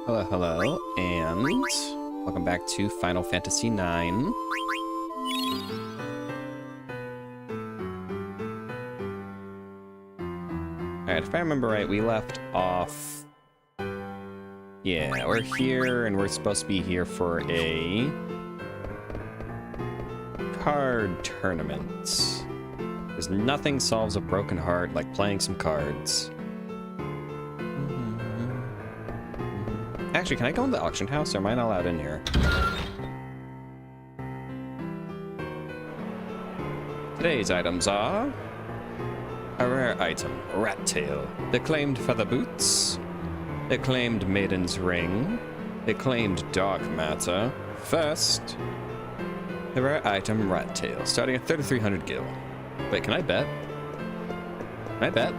Hello, hello, and welcome back to Final Fantasy IX. Alright, if I remember right, we left off... Yeah, we're here, and we're supposed to be here for a... card tournament. Because nothing solves a broken heart like playing some cards. Actually, can I go in the auction house, or am I not allowed in here? Today's items are... a rare item, Rat Tail. Acclaimed Feather Boots. Acclaimed Maiden's Ring. Acclaimed Dark Matter. First, the rare item, Rat Tail, starting at 3,300 gil. Wait, can I bet? Can I bet?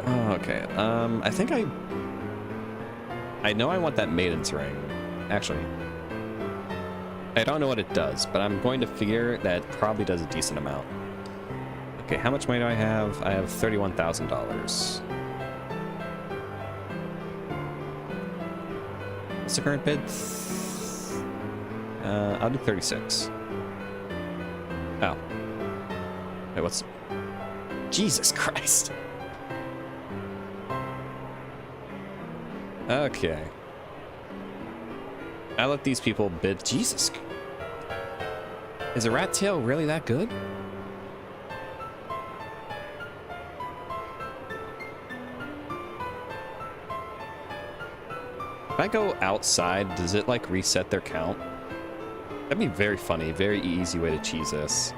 Oh, okay. I think I know I want that Maiden's Ring. Actually, I don't know what it does, but I'm going to figure that it probably does a decent amount. Okay, how much money do I have? I have $31,000. What's the current bid? I'll do 36. Oh. Wait, what's... Jesus Christ! Okay. I let these people bid. Jesus. Is a rat tail really that good? If I go outside, does it like reset their count? That'd be very funny. Very easy way to cheese this.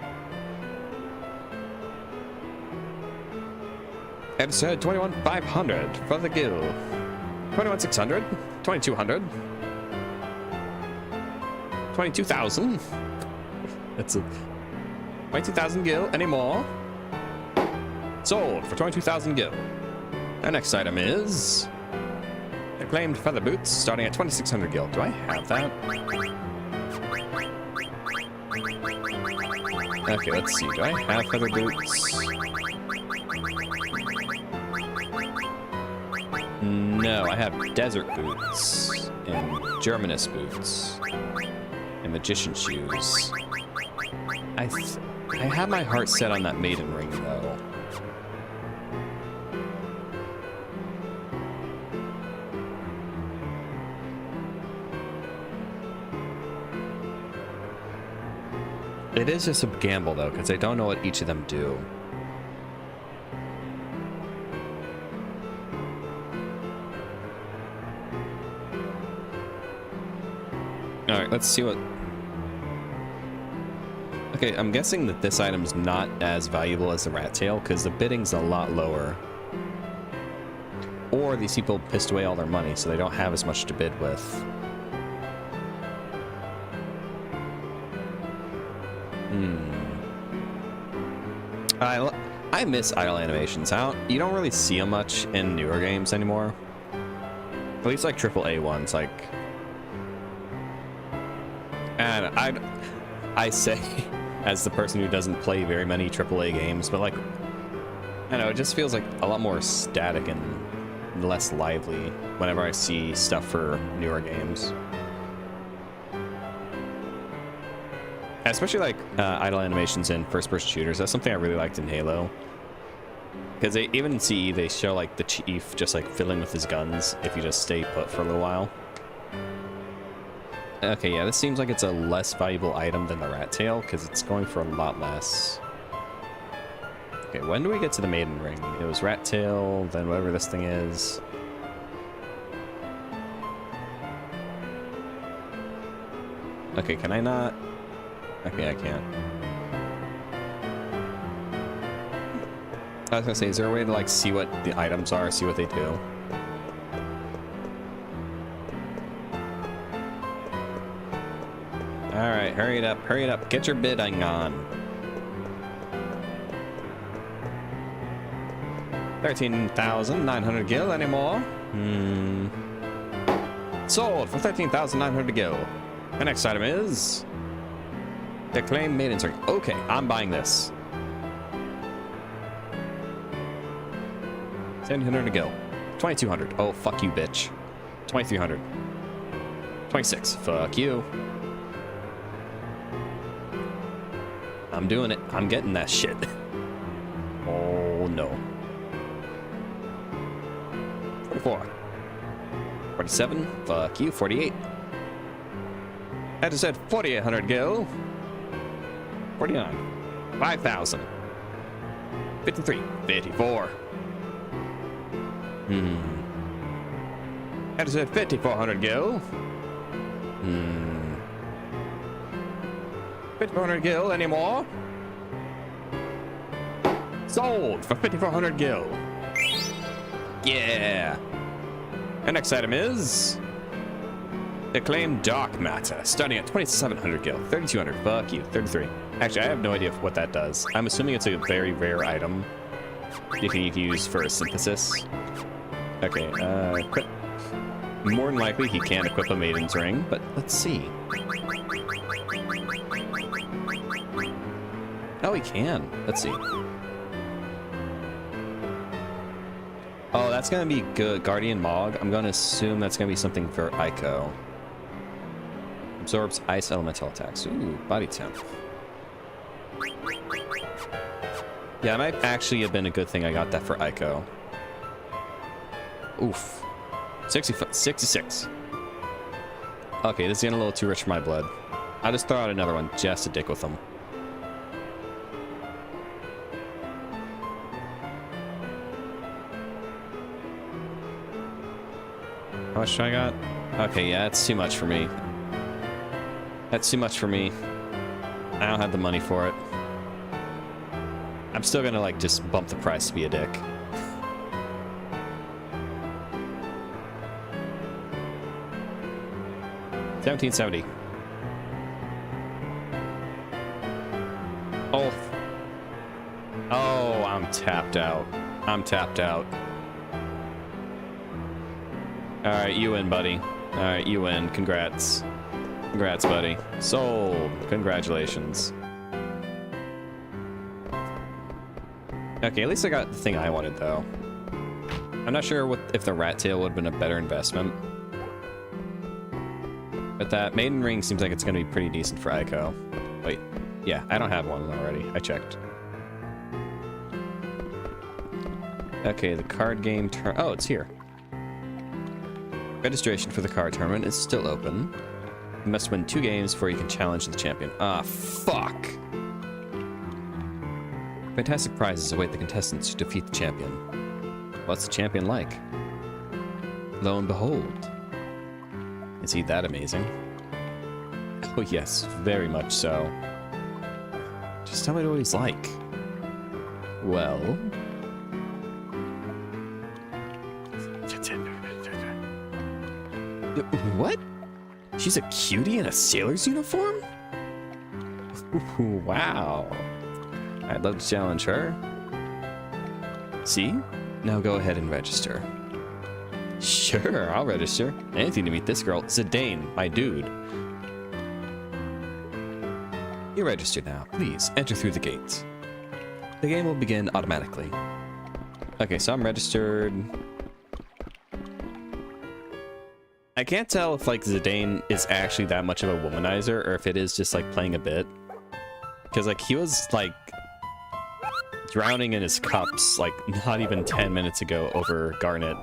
And said 21,500 for the guild. 21,600, 2,200, 22,000. That's a 22,000 gil. Any more? Sold for 22,000 gil. Our next item is acclaimed feather boots, starting at 2,600 gil. Do I have that? Okay, let's see. Do I have feather boots? No, I have desert boots and Germanus boots and magician shoes. I have my heart set on that maiden ring though. It is just a gamble though, because I don't know what each of them do. Alright, let's see what... Okay, I'm guessing that this item's not as valuable as the rat tail, because the bidding's a lot lower. Or these people pissed away all their money, so they don't have as much to bid with. I miss idle animations. You don't really see them much in newer games anymore. At least like AAA ones, like... And I say, as the person who doesn't play very many AAA games, but like, I don't know, it just feels like a lot more static and less lively whenever I see stuff for newer games. Especially like idle animations in first-person shooters. That's something I really liked in Halo. Because even in CE, they show like the chief just like fiddling with his guns if you just stay put for a little while. Okay, yeah, this seems like it's a less valuable item than the rat tail, because it's going for a lot less. Okay, when do we get to the maiden ring? It was rat tail, then whatever this thing is. Okay, can I not? Okay, I can't. I was gonna say, is there a way to like see what the items are, see what they do? Alright, hurry it up, get your bidding on. 13,900 gil anymore? Sold for 13,900 gil. The next item is acclaimed Maiden's Ring. Okay, I'm buying this. 1,700 a gil. 2,200. Oh, fuck you, bitch. 2,300. 26. Fuck you. I'm doing it. I'm getting that shit. Oh, no. 44. 47. Fuck you. 48. I just said 4,800 gil. 49. 5,000. 53. 54. I just said 5,400 gil. 5,400 gil anymore? Sold for 5,400 gil. Yeah. Our next item is acclaimed dark matter, starting at 2,700 gil. 3,200. Fuck you. 33. Actually, I have no idea what that does. I'm assuming it's a very rare item you can use for a synthesis. Okay, equip. More than likely, he can equip a maiden's ring, but let's see. Oh, he can. Let's see. Oh, that's gonna be good. Guardian Mog. I'm gonna assume that's gonna be something for Ico. Absorbs ice elemental attacks. Ooh, body temp. Yeah, it might actually have been a good thing I got that for Ico. Oof. 66. Okay, this is getting a little too rich for my blood. I'll just throw out another one just to dick with them. How much do I got? Okay, yeah, that's too much for me. That's too much for me. I don't have the money for it. I'm still gonna, like, just bump the price to be a dick. $1,770. Oh. Oh, I'm tapped out. I'm tapped out. Alright, you win, buddy. Alright, you win. Congrats. Congrats, buddy. Sold. Congratulations. Okay, at least I got the thing I wanted, though. I'm not sure if the rat tail would have been a better investment. But that maiden ring seems like it's going to be pretty decent for Ico. Wait, yeah, I don't have one already. I checked. Okay, the card game oh, it's here. Registration for the card tournament is still open. You must win 2 games before you can challenge the champion. Ah, fuck! Fantastic prizes await the contestants who defeat the champion. What's the champion like? Lo and behold. Is he that amazing? Oh yes, very much so. Just tell me what he's like. Well... What? She's a cutie in a sailor's uniform? Ooh, wow. I'd love to challenge her. See? Now go ahead and register. Sure, I'll register. Anything to meet this girl. Zidane, my dude. You're registered now. Please, enter through the gates. The game will begin automatically. Okay, so I'm registered. I can't tell if, like, Zidane is actually that much of a womanizer, or if it is just, like, playing a bit. Because, like, he was, like, drowning in his cups, like, not even 10 minutes ago over Garnet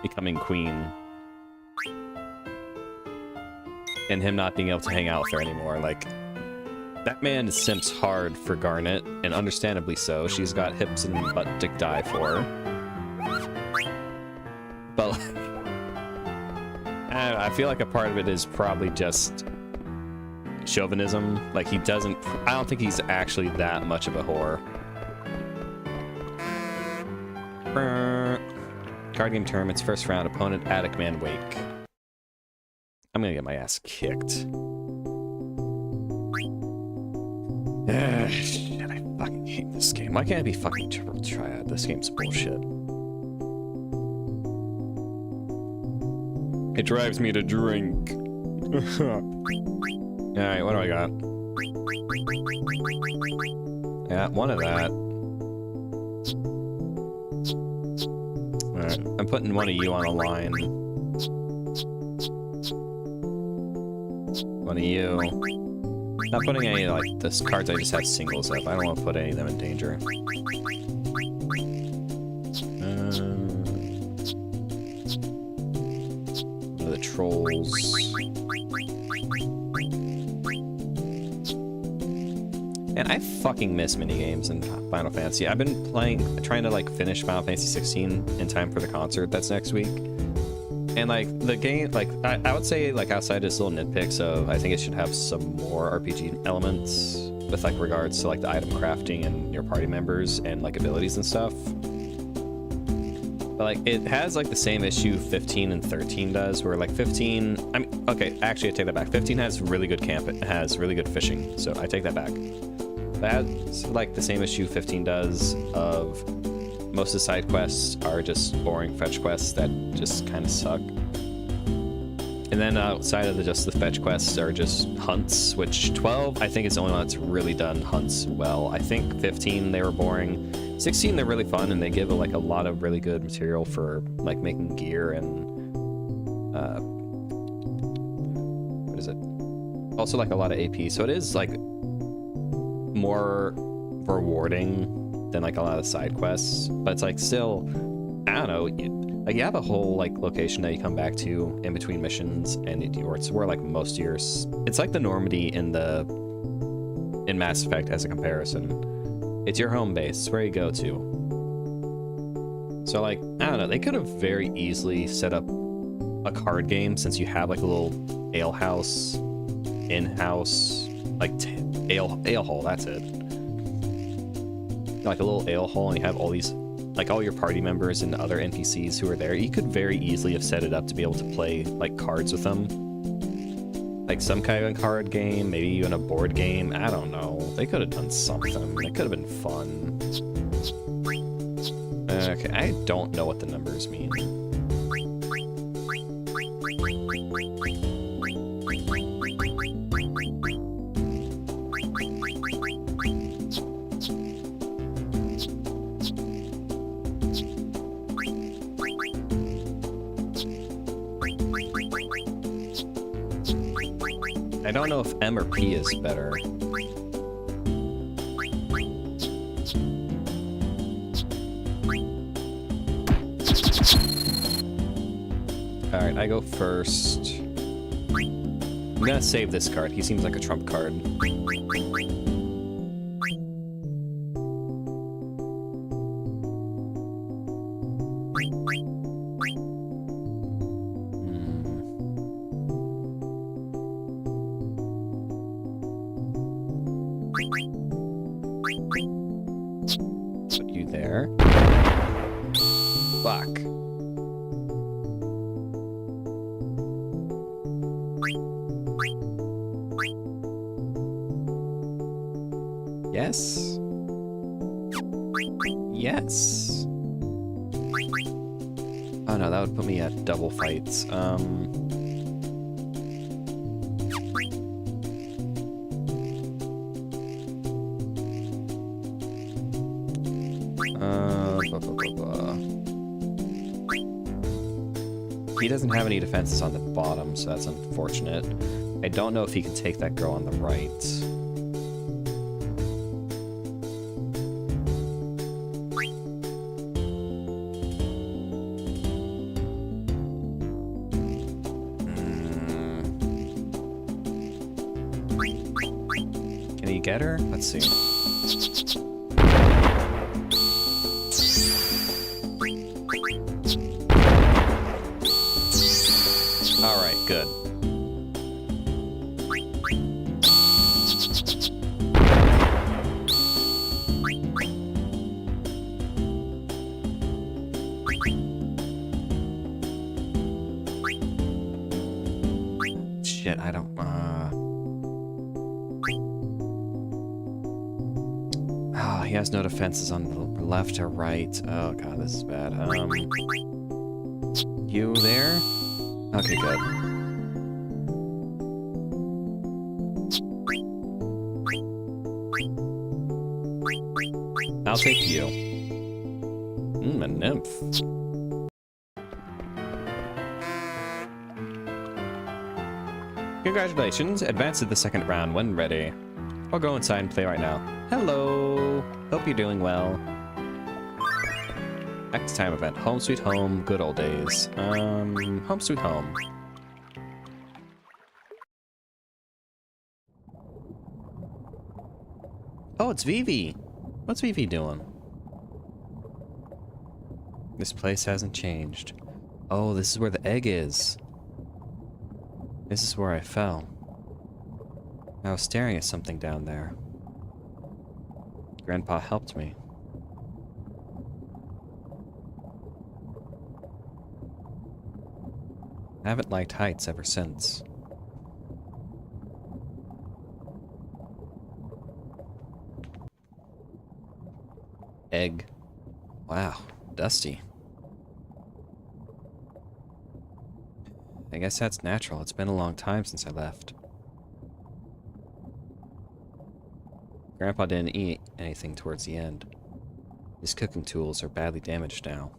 becoming queen. And him not being able to hang out with her anymore. Like, that man simps hard for Garnet, and understandably so. She's got hips and butt to die for. But, I feel like a part of it is probably just chauvinism. Like, he doesn't... I don't think he's actually that much of a whore. Card game tournament's first round. Opponent, Attic Man Wake. I'm gonna get my ass kicked. Shit, I fucking hate this game. Why can't it be fucking Triple Triad? This game's bullshit. It drives me to drink. Alright, what do I got? Yeah, one of that. putting one of you on a line. One of you. Not putting any, like, this cards I just have singles of. I don't want to put any of them in danger. The trolls. And I fucking miss minigames in Final Fantasy. I've been trying to, like, finish Final Fantasy 16 in time for the concert that's next week. And, like, the game, like, I would say, like, outside just little nitpicks of, I think it should have some more RPG elements with, like, regards to, like, the item crafting and your party members and, like, abilities and stuff. But, like, it has, like, the same issue 15 and 13 does, where, like, 15, I mean, okay, actually, I take that back. 15 has really good camp, it has really good fishing, so I take that back. That's, like, the same issue 15 does of most of the side quests are just boring fetch quests that just kind of suck. And then outside of just the fetch quests are just hunts, which 12, I think, is the only one that's really done hunts well. I think 15, they were boring. 16, they're really fun, and they give, like, a lot of really good material for, like, making gear and, what is it? Also, like, a lot of AP. So it is, like, more rewarding than, like, a lot of side quests, but it's, like, still, I don't know, you have a whole, like, location that you come back to in between missions, and it's where, like, most of your, it's like the Normandy in Mass Effect as a comparison. It's your home base, it's where you go to. So, like, I don't know, they could have very easily set up a card game, since you have, like, a little ale house, in-house, like, ale hole, that's it. Like a little ale hole, and you have all these, like, all your party members and other NPCs who are there. You could very easily have set it up to be able to play, like, cards with them. Like some kind of card game, maybe even a board game. I don't know. They could have done something. It could have been fun. Okay, I don't know what the numbers mean. I don't know if M or P is better. Alright, I go first. I'm gonna save this card. He seems like a trump card. Put you there. Fuck. Yes. Yes. Oh no, that would put me at double fights. He doesn't have any defenses on the bottom, so that's unfortunate. I don't know if he can take that girl on the right. Can he get her? Let's see. Alright, good. Shit, I don't... Oh, he has no defenses on the left or right. Oh god, this is bad. You there? Okay, good. I'll take you. A nymph. Congratulations, advance to the second round when ready. I'll go inside and play right now. Hello! Hope you're doing well. Next time event, home sweet home, good old days. Home sweet home. Oh, it's Vivi! What's Vivi doing? This place hasn't changed. Oh, this is where the egg is. This is where I fell. I was staring at something down there. Grandpa helped me. I haven't liked heights ever since. Egg. Wow, dusty. I guess that's natural. It's been a long time since I left. Grandpa didn't eat anything towards the end. His cooking tools are badly damaged now.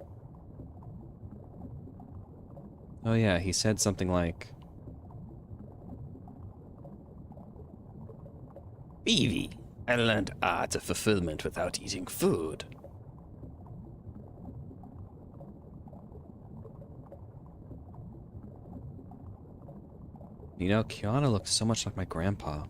Oh yeah, he said something like... Vivi, I learned art of fulfillment without eating food. You know, Kiana looks so much like my grandpa.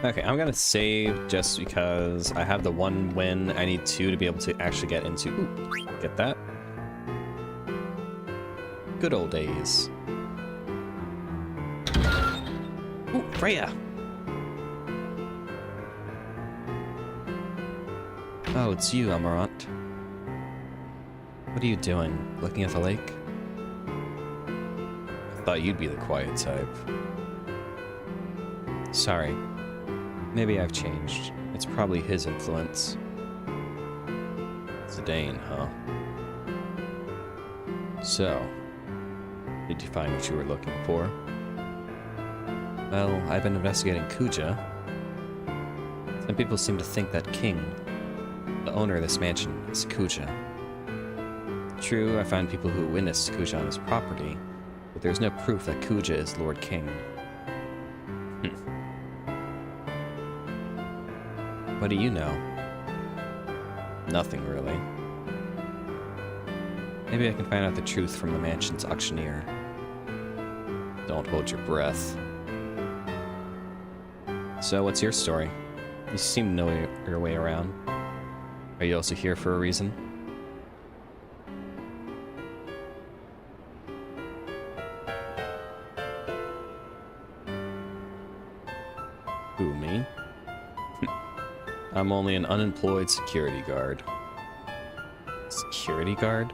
Okay, I'm gonna save just because I have the one win. I need two to be able to actually get into... Ooh, get that. Good old days. Ooh, Freya! Oh, it's you, Amarant. What are you doing? Looking at the lake? I thought you'd be the quiet type. Sorry. Maybe I've changed. It's probably his influence. Zidane, huh? So, did you find what you were looking for? Well, I've been investigating Kuja. Some people seem to think that King, the owner of this mansion, is Kuja. True, I found people who witnessed Kuja on his property, but there's no proof that Kuja is Lord King. What do you know? Nothing, really. Maybe I can find out the truth from the mansion's auctioneer. Don't hold your breath. So, what's your story? You seem to know your way around. Are you also here for a reason? Who, me? I'm only an unemployed security guard. Security guard?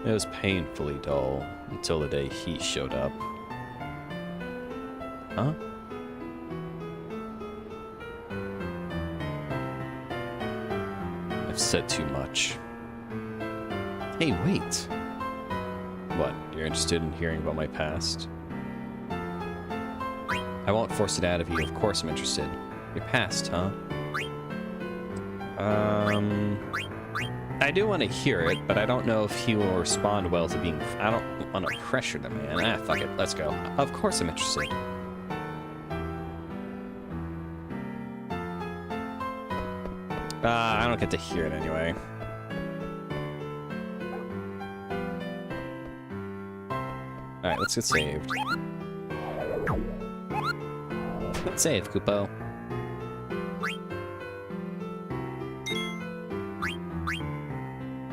It was painfully dull until the day he showed up. Huh? I've said too much. Hey, wait! What, you're interested in hearing about my past? I won't force it out of you, of course I'm interested. Your past, huh? I do want to hear it, but I don't know if he will respond well to being... I don't want to pressure the man. Ah, fuck it, let's go. Of course I'm interested. I don't get to hear it anyway. Alright, let's get saved. Let's save, Kupo.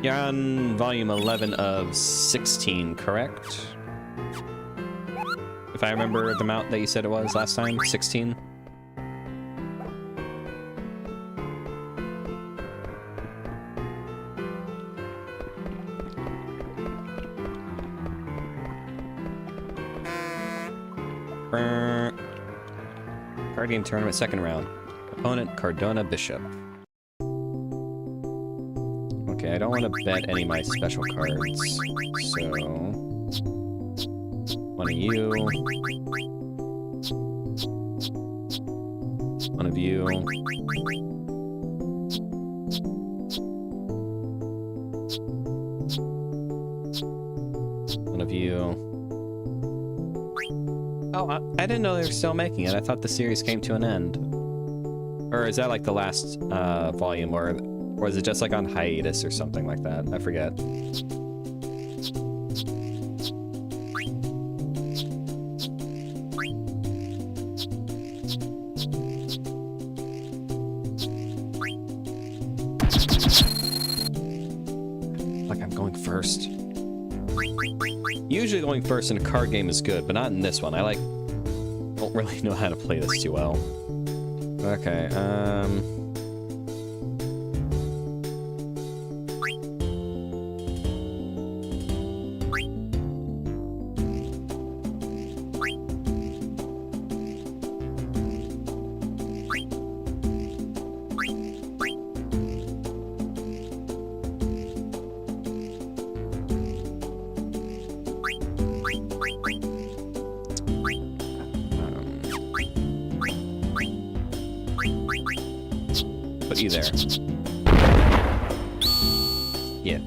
You're on volume 11 of 16, correct? If I remember the amount that you said it was last time, 16? Card game tournament, second round. Opponent, Cardona Bishop. Okay, I don't want to bet any of my special cards, so... One of you. One of you. One of you. Oh, I didn't know they were still making it. I thought the series came to an end. Or is that like the last volume, or is it just like on hiatus or something like that? I forget. Like I'm going first. Usually going first in a card game is good, but not in this one. I don't really know how to play this too well. Okay, put you there. Yet.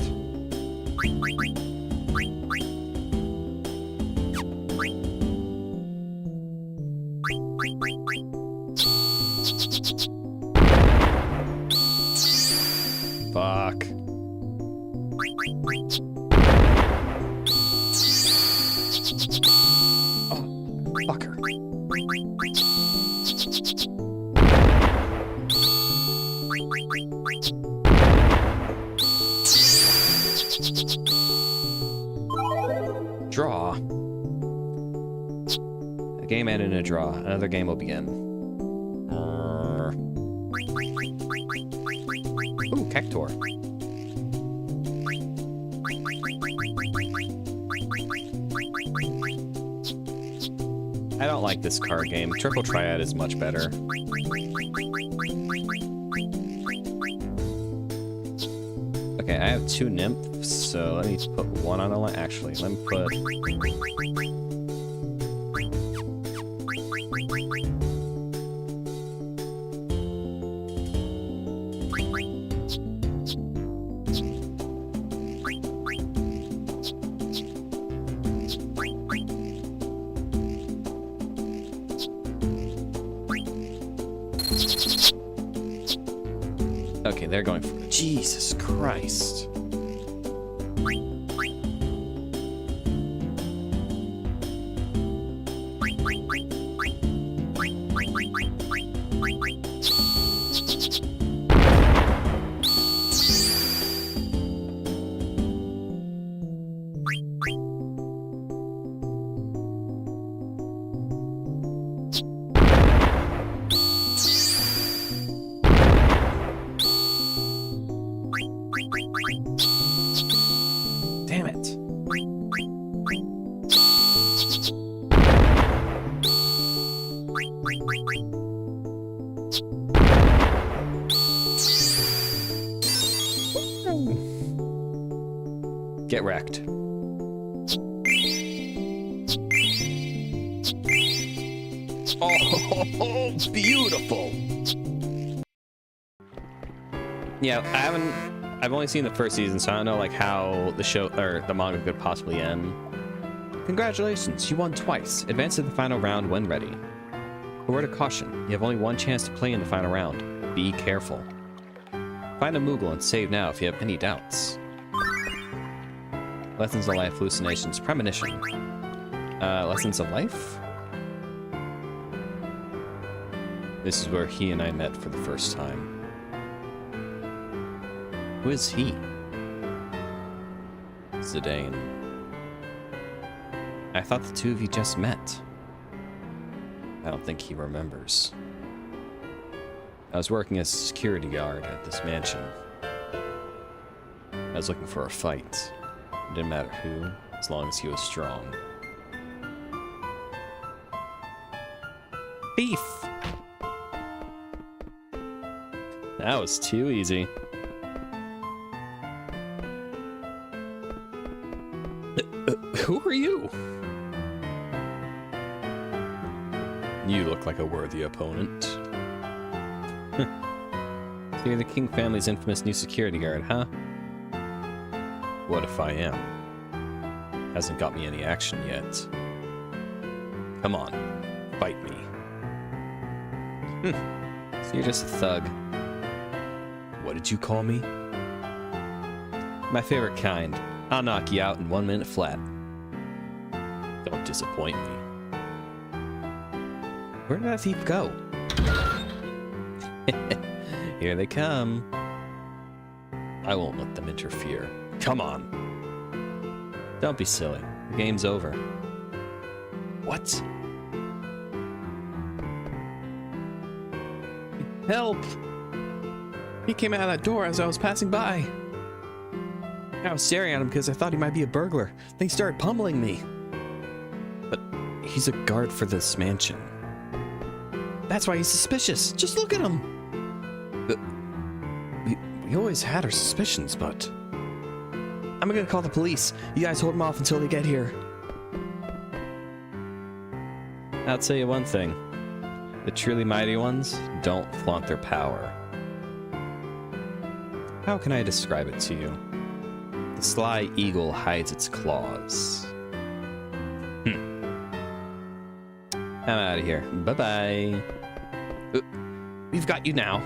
Fuck. Oh, fucker. Draw. A game ended in a draw. Another game will begin. Ooh, Cactor. I don't like this card game. Triple Triad is much better. Okay, I have 2 nymphs, so let me put one on the line. Actually, let me put... Okay, they're going for... Jesus Christ. Damn it. Get wrecked. Oh, beautiful. Yeah, I've only seen the first season, so I don't know like how the show or the manga could possibly end. Congratulations, you won twice. Advance to the final round when ready. A word of caution, you have only one chance to play in the final round. Be careful. Find a Moogle and save now if you have any doubts. Lessons of life, hallucinations, premonition. Lessons of life? This is where he and I met for the first time. Who is he? Zidane. I thought the two of you just met. I don't think he remembers. I was working as a security guard at this mansion. I was looking for a fight. It didn't matter who, as long as he was strong. Thief! That was too easy. Who are you? You look like a worthy opponent. So you're the King family's infamous new security guard, huh? What if I am? Hasn't got me any action yet. Come on, fight me. So you're just a thug. What did you call me? My favorite kind. I'll knock you out in 1 minute flat. Don't disappoint me. Where did that thief go? Here they come. I won't let them interfere. Come on. Don't be silly. The game's over. What? Help! He came out of that door as I was passing by. I was staring at him because I thought he might be a burglar. Then he started pummeling me. But he's a guard for this mansion. That's why he's suspicious. Just look at him. We always had our suspicions, but... I'm gonna call the police. You guys hold him off until they get here. I'll tell you one thing. The truly mighty ones don't flaunt their power. How can I describe it to you? The sly eagle hides its claws. I'm out of here. Bye-bye. We've got you now.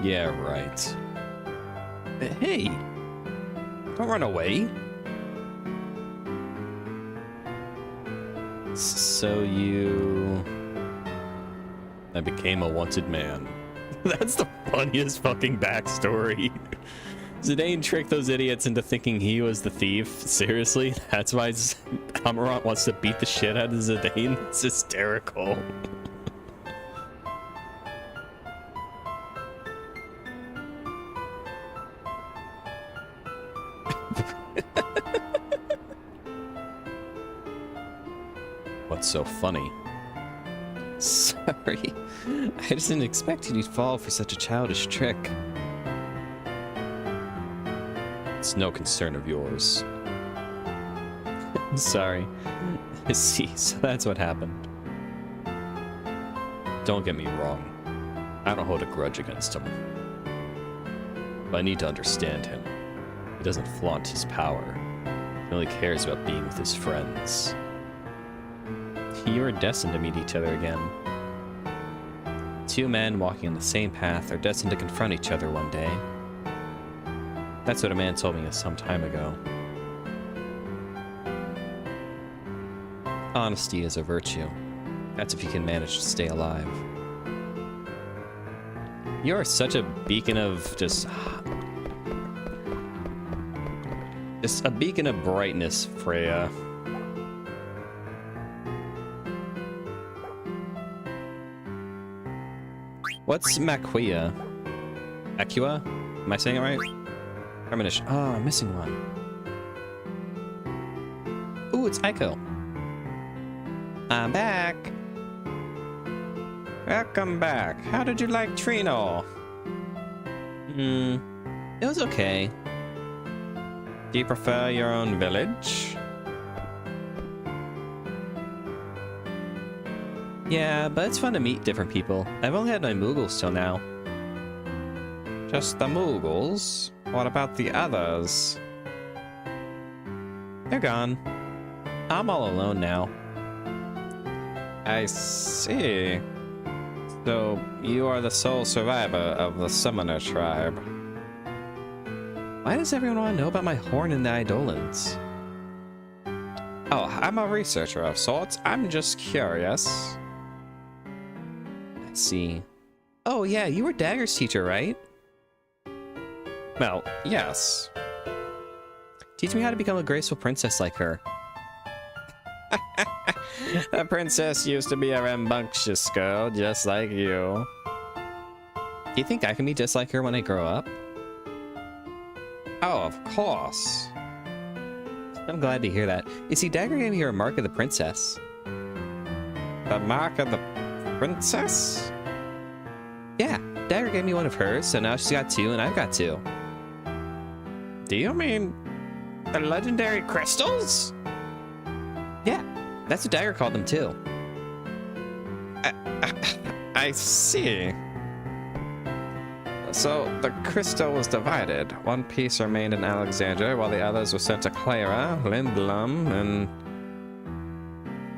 Yeah, right. Hey! Don't run away. So you... I became a wanted man. That's the funniest fucking backstory. Zidane tricked those idiots into thinking he was the thief. Seriously? That's why Amarant wants to beat the shit out of Zidane? It's hysterical. What's so funny? Sorry. I just didn't expect you'd fall for such a childish trick. It's no concern of yours. Sorry. I see, so that's what happened. Don't get me wrong. I don't hold a grudge against him. But I need to understand him. He doesn't flaunt his power. He only cares about being with his friends. You are destined to meet each other again. Two men walking on the same path are destined to confront each other one day. That's what a man told me some time ago. Honesty is a virtue. That's if you can manage to stay alive. You are such a beacon of just a beacon of brightness, Freya. What's Maquia? Aqua? Am I saying it right? Premonition. Oh, I'm missing one. Ooh, it's Aiko. I'm back. Welcome back. How did you like Trino? It was okay. Do you prefer your own village? Yeah, but it's fun to meet different people. I've only had my Moogles till now. Just the Moogles? What about the others? They're gone. I'm all alone now. I see. So, you are the sole survivor of the Summoner tribe. Why does everyone want to know about my horn and the Eidolons? Oh, I'm a researcher of sorts. I'm just curious. I see. Oh yeah, you were Dagger's teacher, right? Well, yes. Teach me how to become a graceful princess like her. The princess used to be a rambunctious girl, just like you. Do you think I can be just like her when I grow up? Oh, of course. I'm glad to hear that. You see, Dagger gave me her Mark of the Princess. The Mark of the Princess? Yeah, Dagger gave me one of hers, so now she's got two and I've got two. Do you mean the legendary crystals? Yeah, that's what Dagger called them too. I see. So the crystal was divided. One piece remained in Alexandria, while the others were sent to Clara, Lindblum, and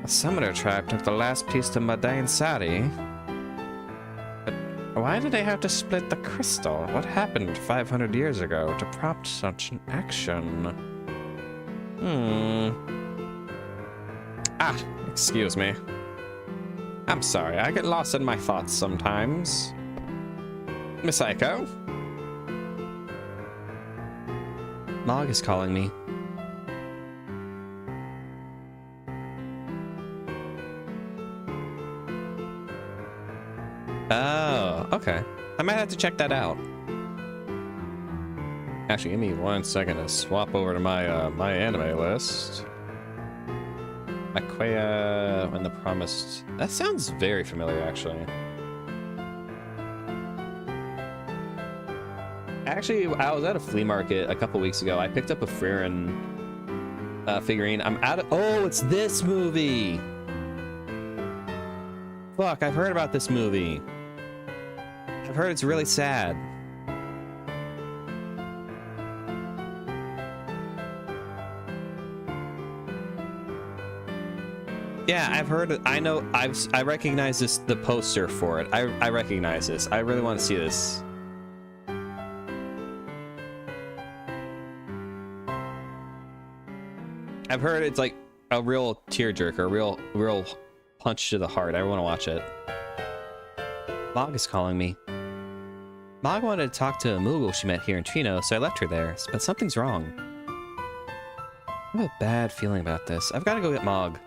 a summoner tribe took the last piece to Madain Sari. But why did they have to split the crystal? What happened 500 years ago to prompt such an action? Ah, excuse me. I'm sorry, I get lost in my thoughts sometimes. Miss Aiko? Mog is calling me. Oh, okay. I might have to check that out. Actually, give me 1 second to swap over to my my anime list. Aquea and the Promised. That sounds very familiar, actually. Actually, I was at a flea market a couple weeks ago. I picked up a Frieren figurine. I'm out of. Oh, it's this movie. Fuck, I've heard about this movie. I've heard it's really sad. Yeah, I've heard it. I know. I recognize this. The poster for it. I recognize this. I really want to see this. I've heard it's like a real tearjerker, a real punch to the heart. I want to watch it. Mog is calling me. Mog wanted to talk to a Moogle she met here in Trino, so I left her there. But something's wrong. I have a bad feeling about this. I've got to go get Mog.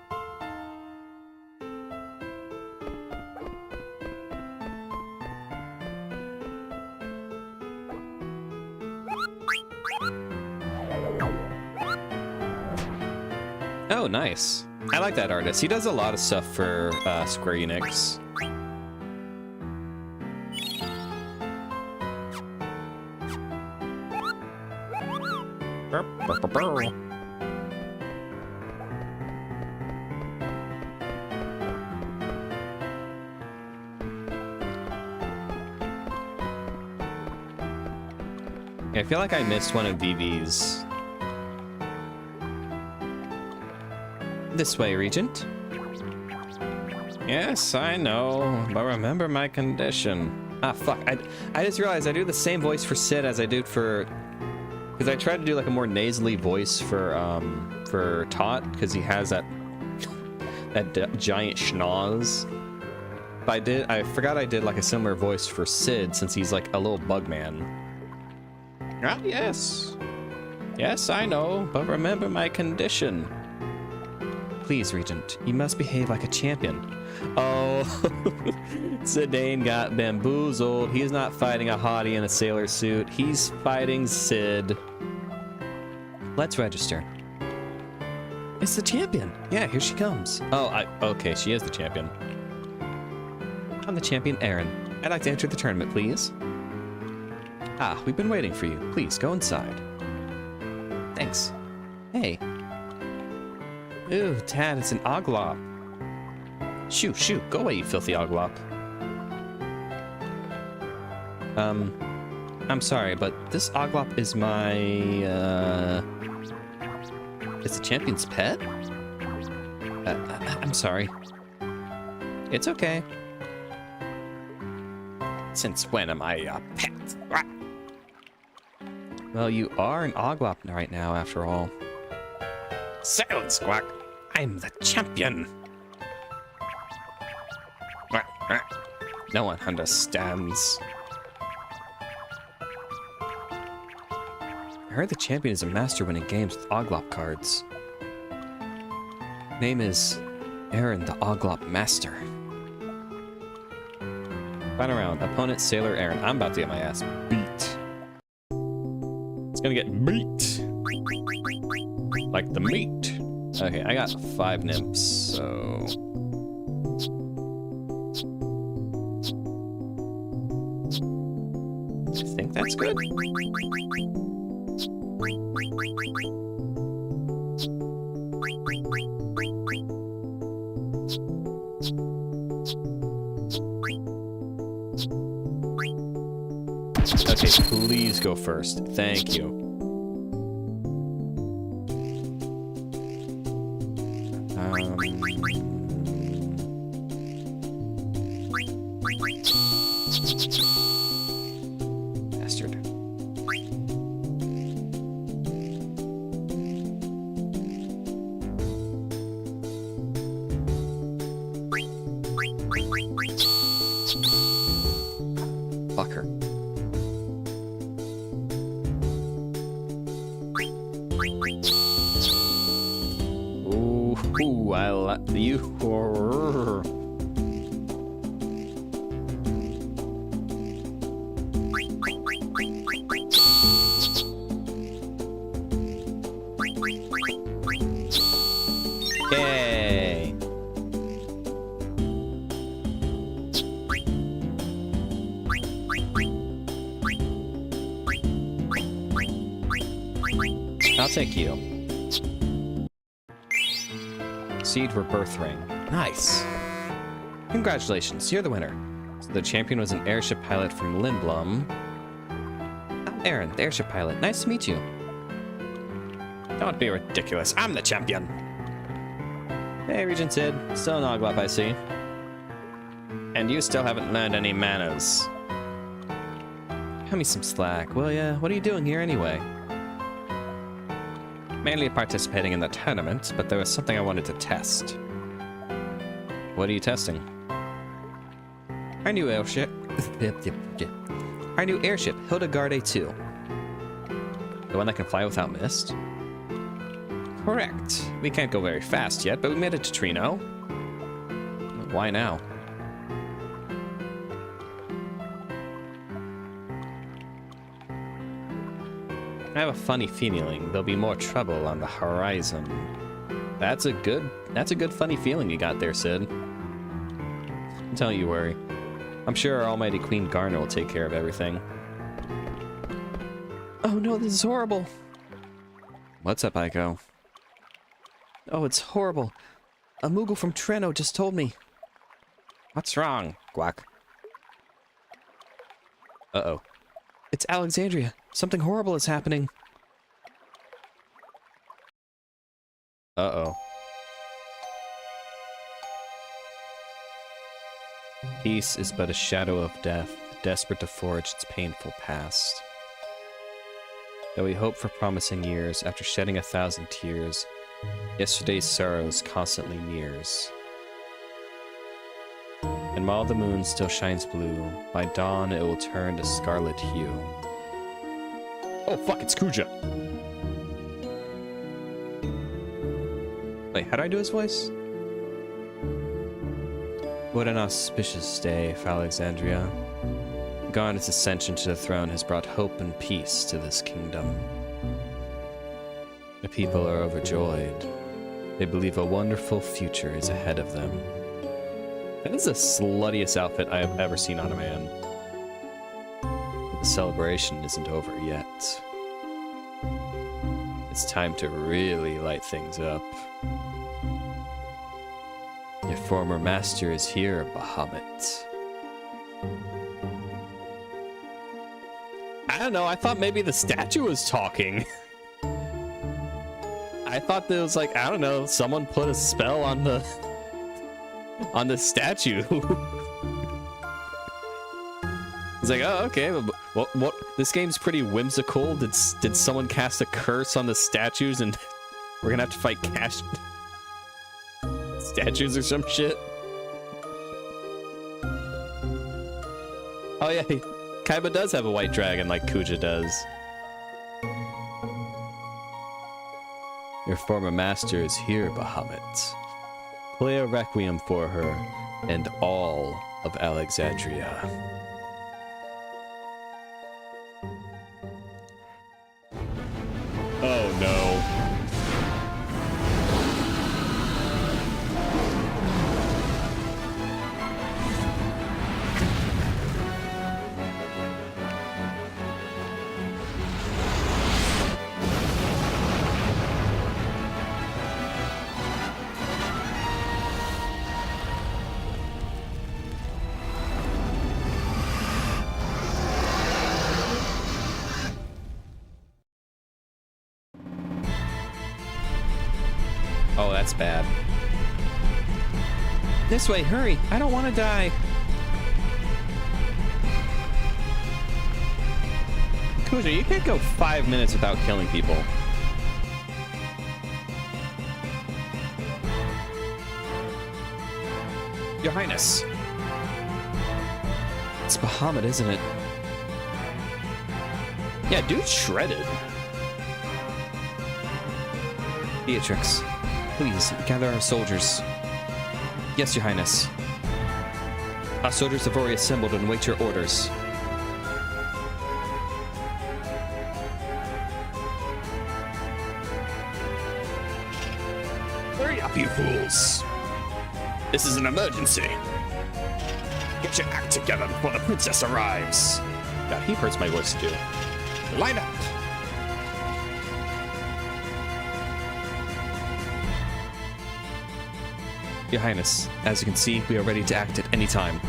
Oh, nice. I like that artist. He does a lot of stuff for Square Enix. Yeah, I feel like I missed one of Vivi's. This way, Regent. Yes, I know, but remember my condition. Ah, fuck. I just realized I do the same voice for Sid as I did for... Because I tried to do like a more nasally voice for Tot, because he has that giant schnoz. But I forgot I did like a similar voice for Sid, since he's like a little bug man. Ah, yes. Yes, I know, but remember my condition. Please, Regent, you must behave like a champion. Oh, Zidane got bamboozled. He's not fighting a hottie in a sailor suit. He's fighting Sid. Let's register. It's the champion. Yeah, here she comes. Oh, okay, she is the champion. I'm the champion, Aaron. I'd like to enter the tournament, please. Ah, we've been waiting for you. Please, go inside. Thanks. Hey. Ooh, Tad, it's an Oglop. Shoo, shoo, go away, you filthy Oglop. I'm sorry, but this Oglop is my, it's the champion's pet? I'm sorry. It's okay. Since when am I a pet? Well, you are an Oglop right now, after all. Silence, Squawk. I'm the champion. No one understands. I heard the champion is a master winning games with Oglop cards. Name is Aaron the Oglop Master. Final round. Opponent Sailor Aaron. I'm about to get my ass beat. It's gonna get beat. Like the meat. Okay, I got 5 nymphs, so... I think that's good. Okay, please go first. Thank you. Bastard. Fucker. Ooh, I like you. Yay! I'll take you. Seed Rebirth Ring. Nice. Congratulations, you're the winner. So the champion was an airship pilot from Lindblom. I'm Aaron, the airship pilot. Nice to meet you. Don't be ridiculous. I'm the champion. Hey, Regent Sid. Still an Oglop, I see. And you still haven't learned any manners. Cut me some slack, will ya? What are you doing here anyway? Mainly participating in the tournament, but there was something I wanted to test. What are you testing? Our new airship. Our new airship, Hildegarde 2. The one that can fly without mist? Correct. We can't go very fast yet, but we made it to Trino. Why now? I have a funny feeling there'll be more trouble on the horizon. That's a good funny feeling you got there, Sid. Don't you worry. I'm sure our almighty Queen Garner will take care of everything. Oh no, this is horrible. What's up, Aiko? Oh, it's horrible. A Moogle from Treno just told me. What's wrong, Guac? Uh-oh. It's Alexandria. Something horrible is happening. Uh-oh. Peace is but a shadow of death, desperate to forge its painful past. Though we hope for promising years, after shedding 1,000 tears, yesterday's sorrows constantly nears. And while the moon still shines blue, by dawn it will turn to scarlet hue. Oh fuck, it's Kuja! Wait, how do I do his voice? What an auspicious day for Alexandria. Garner's ascension to the throne has brought hope and peace to this kingdom. The people are overjoyed. They believe a wonderful future is ahead of them. That is the sluttiest outfit I have ever seen on a man. The celebration isn't over yet. It's time to really light things up. Your former master is here, Bahamut. I don't know, I thought maybe the statue was talking. I thought there was like, I don't know, someone put a spell on the statue. It's like, oh, okay, but what? This game's pretty whimsical. Did someone cast a curse on the statues and we're gonna have to fight cash statues or some shit? Oh yeah, Kaiba does have a white dragon like Kuja does. Your former master is here, Bahamut. Play a requiem for her and all of Alexandria. Oh no. that's bad. This way, hurry. I don't want to die. Kuja, you can't go 5 minutes without killing people. Your Highness. It's Bahamut, isn't it? Yeah, dude's shredded. Beatrix, please gather our soldiers. Yes, Your Highness. Our soldiers have already assembled and await your orders. Hurry up, you fools! This is an emergency. Get your act together before the princess arrives. God, he hurts my voice too. Line up! Your Highness, as you can see, we are ready to act at any time.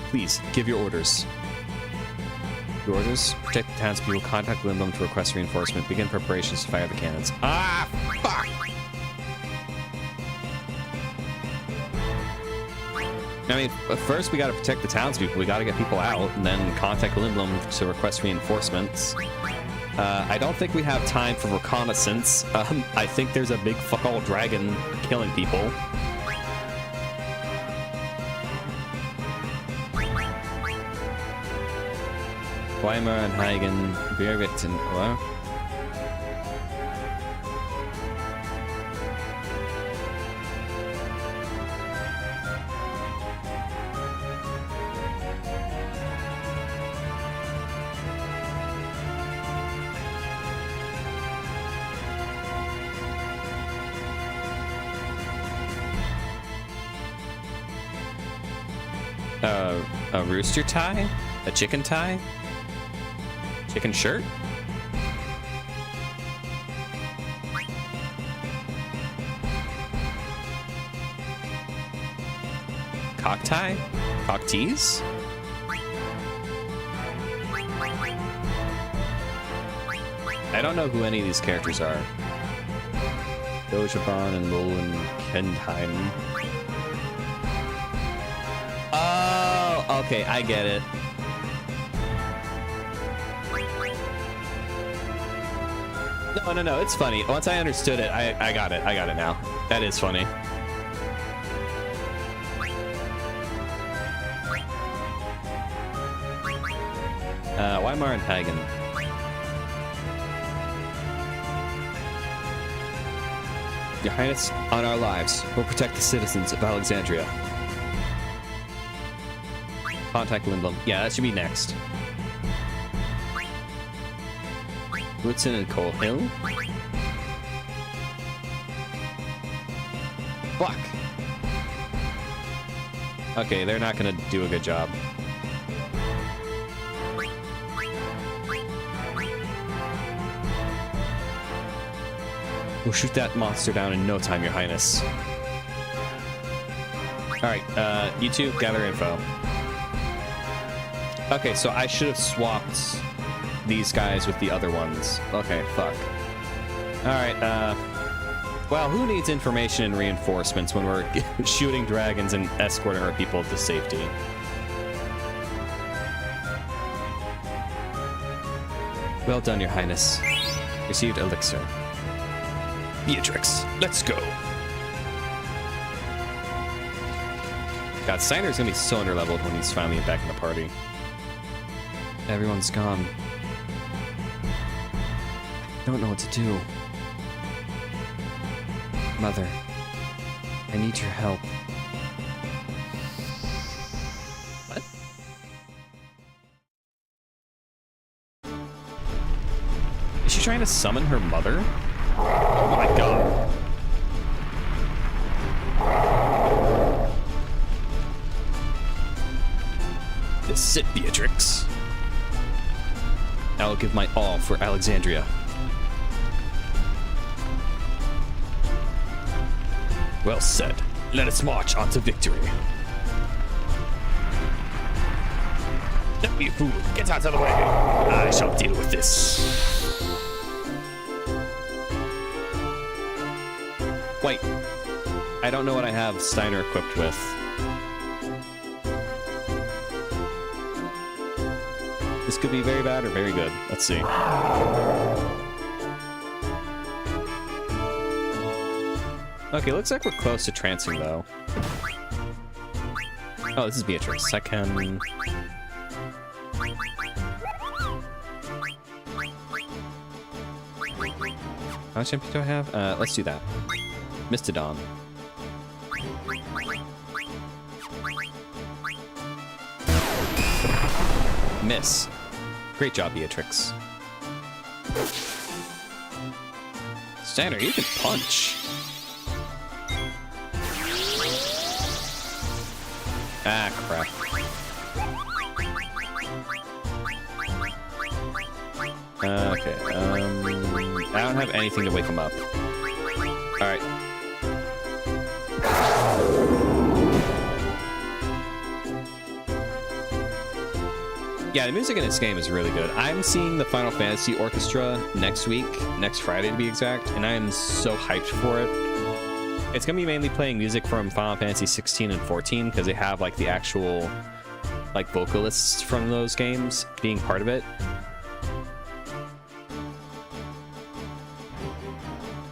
Please, give your orders. Your orders? Protect the townspeople, contact Limbum to request reinforcement, begin preparations to fire the cannons. Ah, fuck! I mean, first we gotta protect the townspeople, we gotta get people out, and then contact Limbum to request reinforcements. I don't think we have time for reconnaissance. I think there's a big fuck-all dragon killing people. Weimar and Hagen, Birgit and... What? A rooster tie? A chicken tie? Chicken shirt? Cock tie? Cock tease? I don't know who any of these characters are. Dojaban and Roland Kendheim. Oh, okay, I get it. No, it's funny. Once I understood it, I got it. I got it now. That is funny. Weimar and Hagen. Your Highness, on our lives, we'll protect the citizens of Alexandria. Contact Lindblom. Yeah, that should be next. Woodson and Cole Hill? Fuck. Okay, they're not gonna do a good job. We'll shoot that monster down in no time, Your Highness. Alright, you two, gather info. Okay, so I should have swapped these guys with the other ones. Okay, fuck. Alright, well, who needs information and reinforcements when we're shooting dragons and escorting our people to safety? Well done, Your Highness. Received elixir. Beatrix, let's go. God, Steiner's gonna be so underleveled when he's finally back in the party. Everyone's gone. I don't know what to do. Mother, I need your help. What? Is she trying to summon her mother? Oh my god. Sit, Beatrix. I will give my all for Alexandria. Well said. Let us march on to victory. Don't be a fool. Get out of the way. I shall deal with this. Wait. I don't know what I have Steiner equipped with. This could be very bad or very good. Let's see. Okay, looks like we're close to trancing, though. Oh, this is Beatrix. I can... How much MP do I have? Let's do that. Mistodon. Miss. Great job, Beatrix. Steiner, you can punch. Ah, crap. Okay, I don't have anything to wake him up. Alright. Yeah, the music in this game is really good. I'm seeing the Final Fantasy Orchestra next week, next Friday to be exact, and I am so hyped for it. It's going to be mainly playing music from Final Fantasy 16 and 14 because they have like the actual like vocalists from those games being part of it.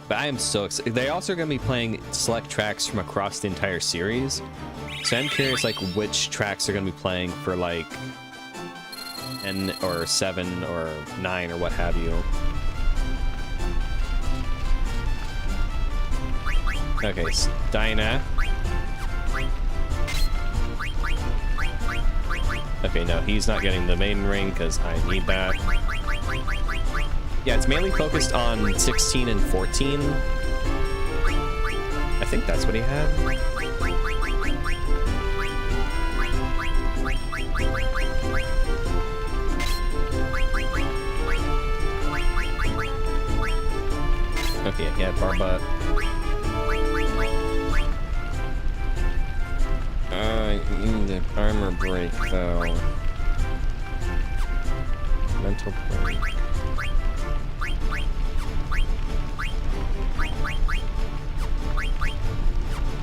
But I am so excited. They also are going to be playing select tracks from across the entire series. So I'm curious like which tracks they're going to be playing for like 10 or 7 or 9 or what have you. Okay, Steiner. Okay, no, he's not getting the main ring because I need that. Yeah, it's mainly focused on 16 and 14. I think that's what he had. Okay, he had Barba. I need an armor break, though. Mental break.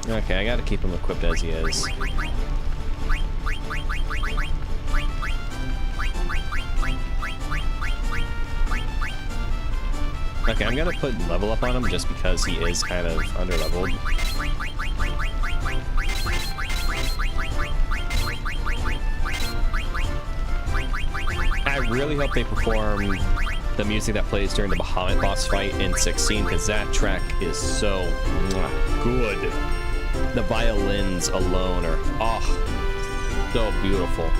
Okay, I gotta keep him equipped as he is. Okay, I'm gonna put level up on him just because he is kind of underleveled. I really hope they perform the music that plays during the Bahamut boss fight in 16 because that track is so good. The violins alone are, oh, so beautiful.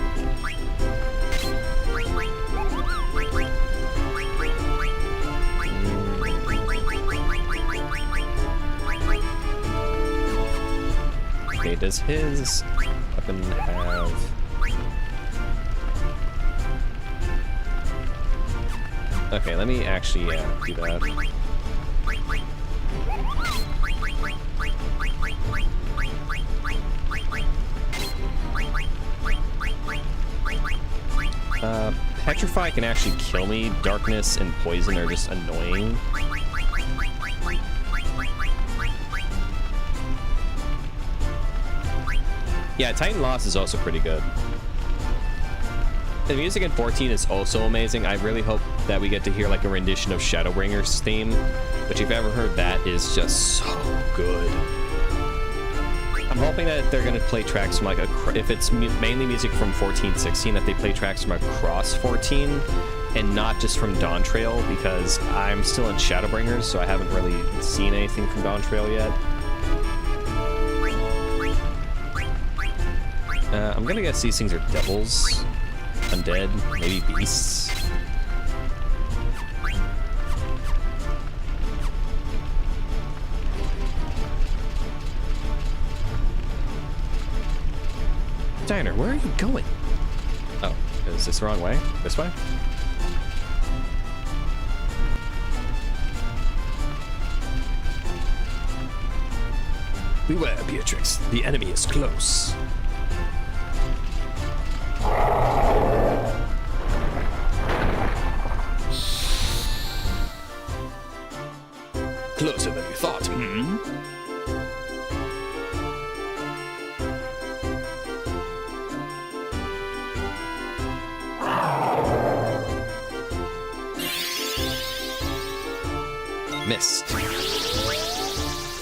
Okay, does his weapon have... Okay, let me actually, do that. Petrify can actually kill me. Darkness and Poison are just annoying. Yeah, Titan Loss is also pretty good. The music in 14 is also amazing. I really hope that we get to hear like a rendition of Shadowbringer's theme, which if you've ever heard that is just so good. I'm hoping that they're going to play tracks from like if it's mainly music from 14, 16, that they play tracks from across 14 and not just from Dawn Trail, because I'm still in Shadowbringers, so I haven't really seen anything from Dawn Trail yet. I'm gonna guess these things are devils, undead, maybe beasts. Steiner, where are you going? Oh, is this the wrong way? This way? Beware, Beatrix. The enemy is close. Closer than you thought, hmm? Missed.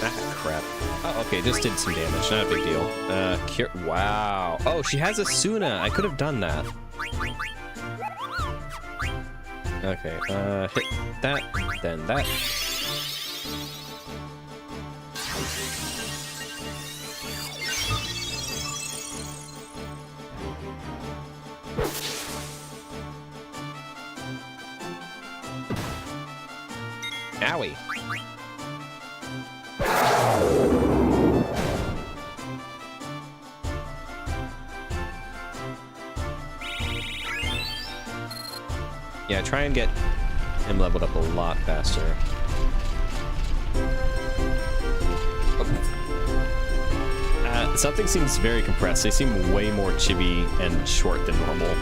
Ah, crap. Oh, okay, just did some damage. Not a big deal. Cure. Wow. Oh, she has a Suna. I could have done that. Okay, hit that, then that. Owie. Yeah, try and get him leveled up a lot faster. Oh. Something seems very compressed. They seem way more chibi and short than normal.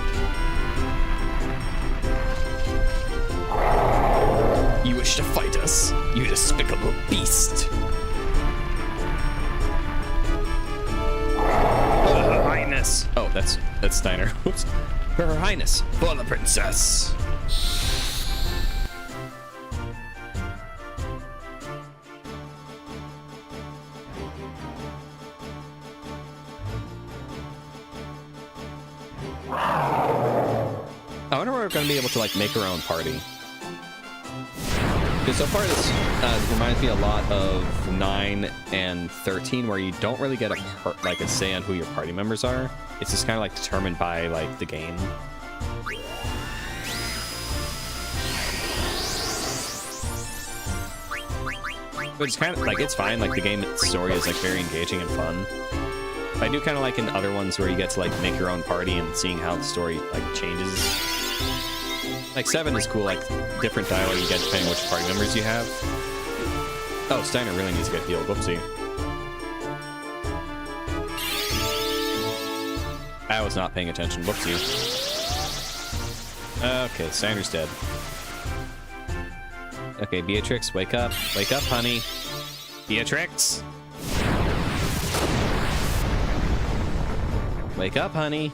You wish to fight us, you despicable beast. Her Highness. Oh, that's Steiner. Oops. Her Highness, for the princess. I wonder if we're going to be able to like make our own party. Because so far this reminds me a lot of 9 and 13, where you don't really get a say on who your party members are. It's just kind of like determined by like the game. But it's kind of like, it's fine. Like the game story is like very engaging and fun. But I do kind of like in other ones where you get to like make your own party and seeing how the story like changes. Like 7 is cool, like different dialogue you get depending on which party members you have. Oh, Steiner really needs to get healed. Whoopsie. I was not paying attention. Whoopsie. Okay, Steiner's dead. Okay, Beatrix, wake up. Wake up, honey. Beatrix! Wake up, honey.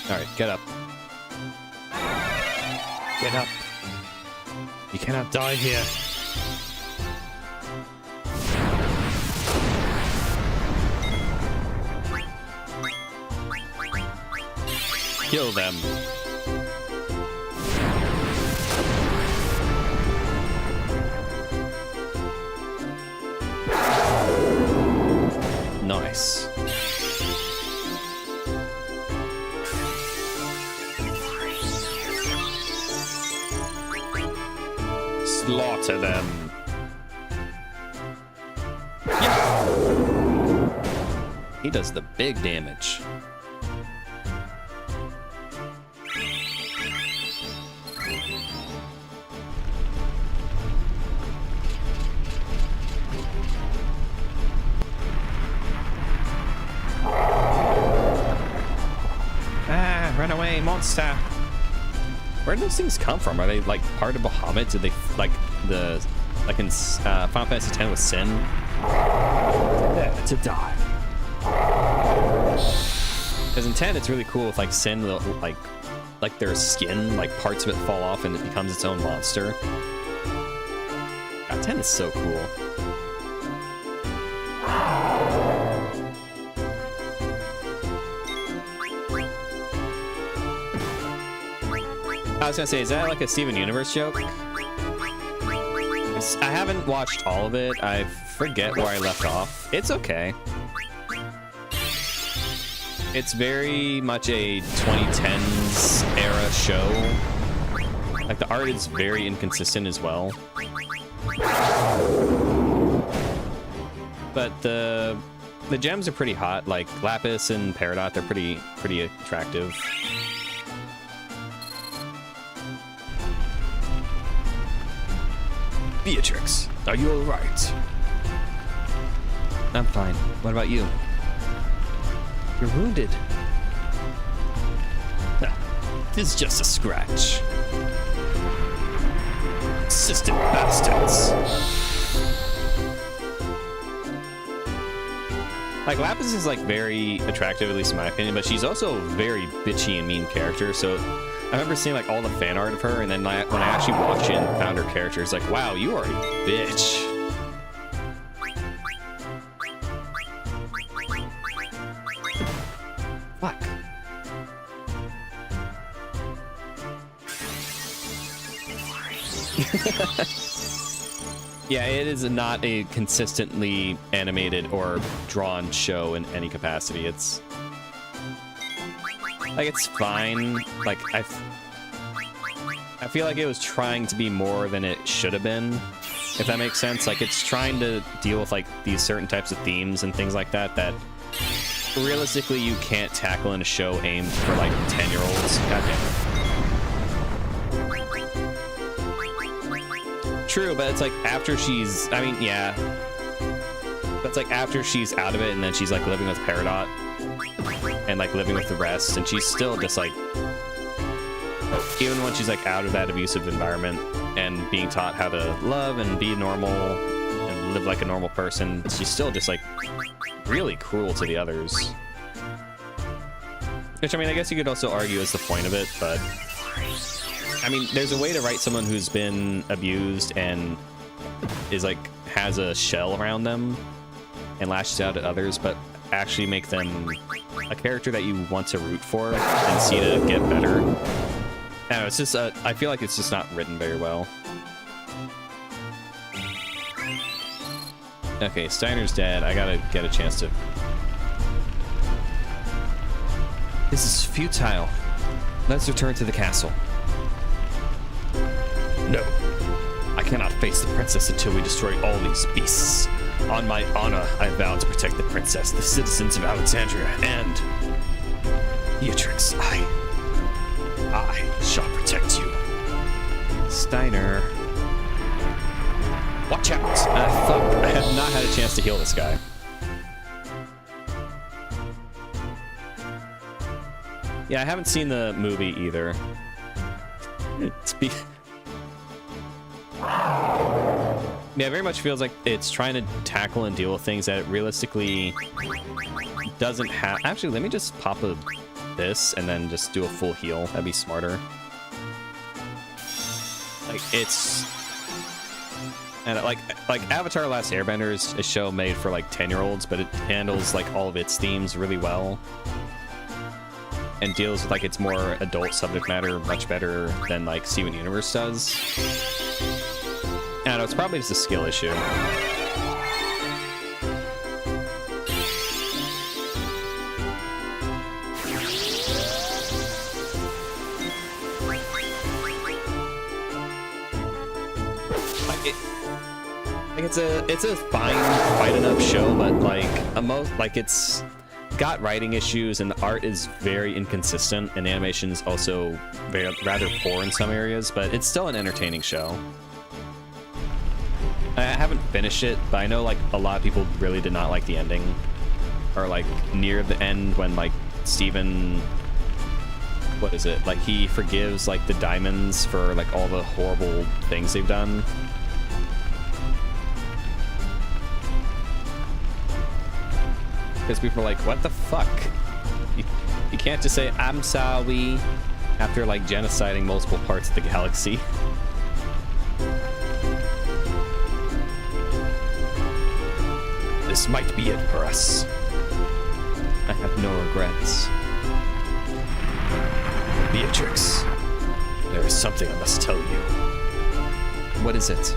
Alright, get up. Get up. You cannot die here. Kill them. Nice. Slaughter them. Yeah. He does the big damage. Ah, run away, monster. Where do those things come from? Are they like part of Bahamut? Did they like in Final Fantasy X with Sin? There to die. Because in 10 it's really cool with like Sin, like their skin, like parts of it fall off and it becomes its own monster. God, 10 is so cool. I was gonna say, is that like a Steven Universe joke? I haven't watched all of it. I forget where I left off. It's okay. It's very much a 2010s era show. Like the art is very inconsistent as well. But the gems are pretty hot. Like Lapis and Peridot, they're pretty attractive. Beatrix, are you alright? I'm fine. What about you? You're wounded. This is just a scratch. Assistant bastards. Like, Lapis is, like, very attractive, at least in my opinion, but she's also a very bitchy and mean character, so I remember seeing, like, all the fan art of her, and then when I actually watched it and found her character, it's like, wow, you are a bitch. Fuck. Yeah, it is not a consistently animated or drawn show in any capacity. It's like, it's fine. Like, I feel like it was trying to be more than it should have been, if that makes sense. Like, it's trying to deal with, like, these certain types of themes and things like that that realistically you can't tackle in a show aimed for, like, 10-year-olds. God damn it. True, but it's like after she's, I mean, yeah. But it's like after she's out of it and then she's like living with Peridot and like living with the rest, and she's still just like, even when she's like out of that abusive environment and being taught how to love and be normal and live like a normal person, she's still just like really cruel to the others. Which, I mean, I guess you could also argue is the point of it, but I mean, there's a way to write someone who's been abused and is like, has a shell around them and lashes out at others, but actually make them a character that you want to root for and see to get better. I don't know, it's just, I feel like it's just not written very well. Okay, Steiner's dead. I gotta get a chance to... This is futile. Let's return to the castle. No, I cannot face the princess until we destroy all these beasts. On my honor, I vow to protect the princess, the citizens of Alexandria, and Beatrix. I shall protect you. Steiner. Watch out! Fuck, I have not had a chance to heal this guy. Yeah, I haven't seen the movie either. Yeah, it very much feels like it's trying to tackle and deal with things that it realistically doesn't have. Actually, let me just pop this and then just do a full heal. That'd be smarter. Like, it's... And like Avatar: Last Airbender is a show made for like 10-year-olds, but it handles like all of its themes really well. And deals with like its more adult subject matter much better than like Steven Universe does. I don't know, it's probably just a skill issue. It's a fine fight enough show, but like it's got writing issues and the art is very inconsistent and animation is also rather poor in some areas, but it's still an entertaining show. I haven't finished it, but I know like a lot of people really did not like the ending, or like near the end when like Steven, what is it, like he forgives like the diamonds for like all the horrible things they've done. Because people are like, what the fuck? You can't just say, I'm sorry, after like genociding multiple parts of the galaxy. This might be it for us. I have no regrets. Beatrix, there is something I must tell you. What is it?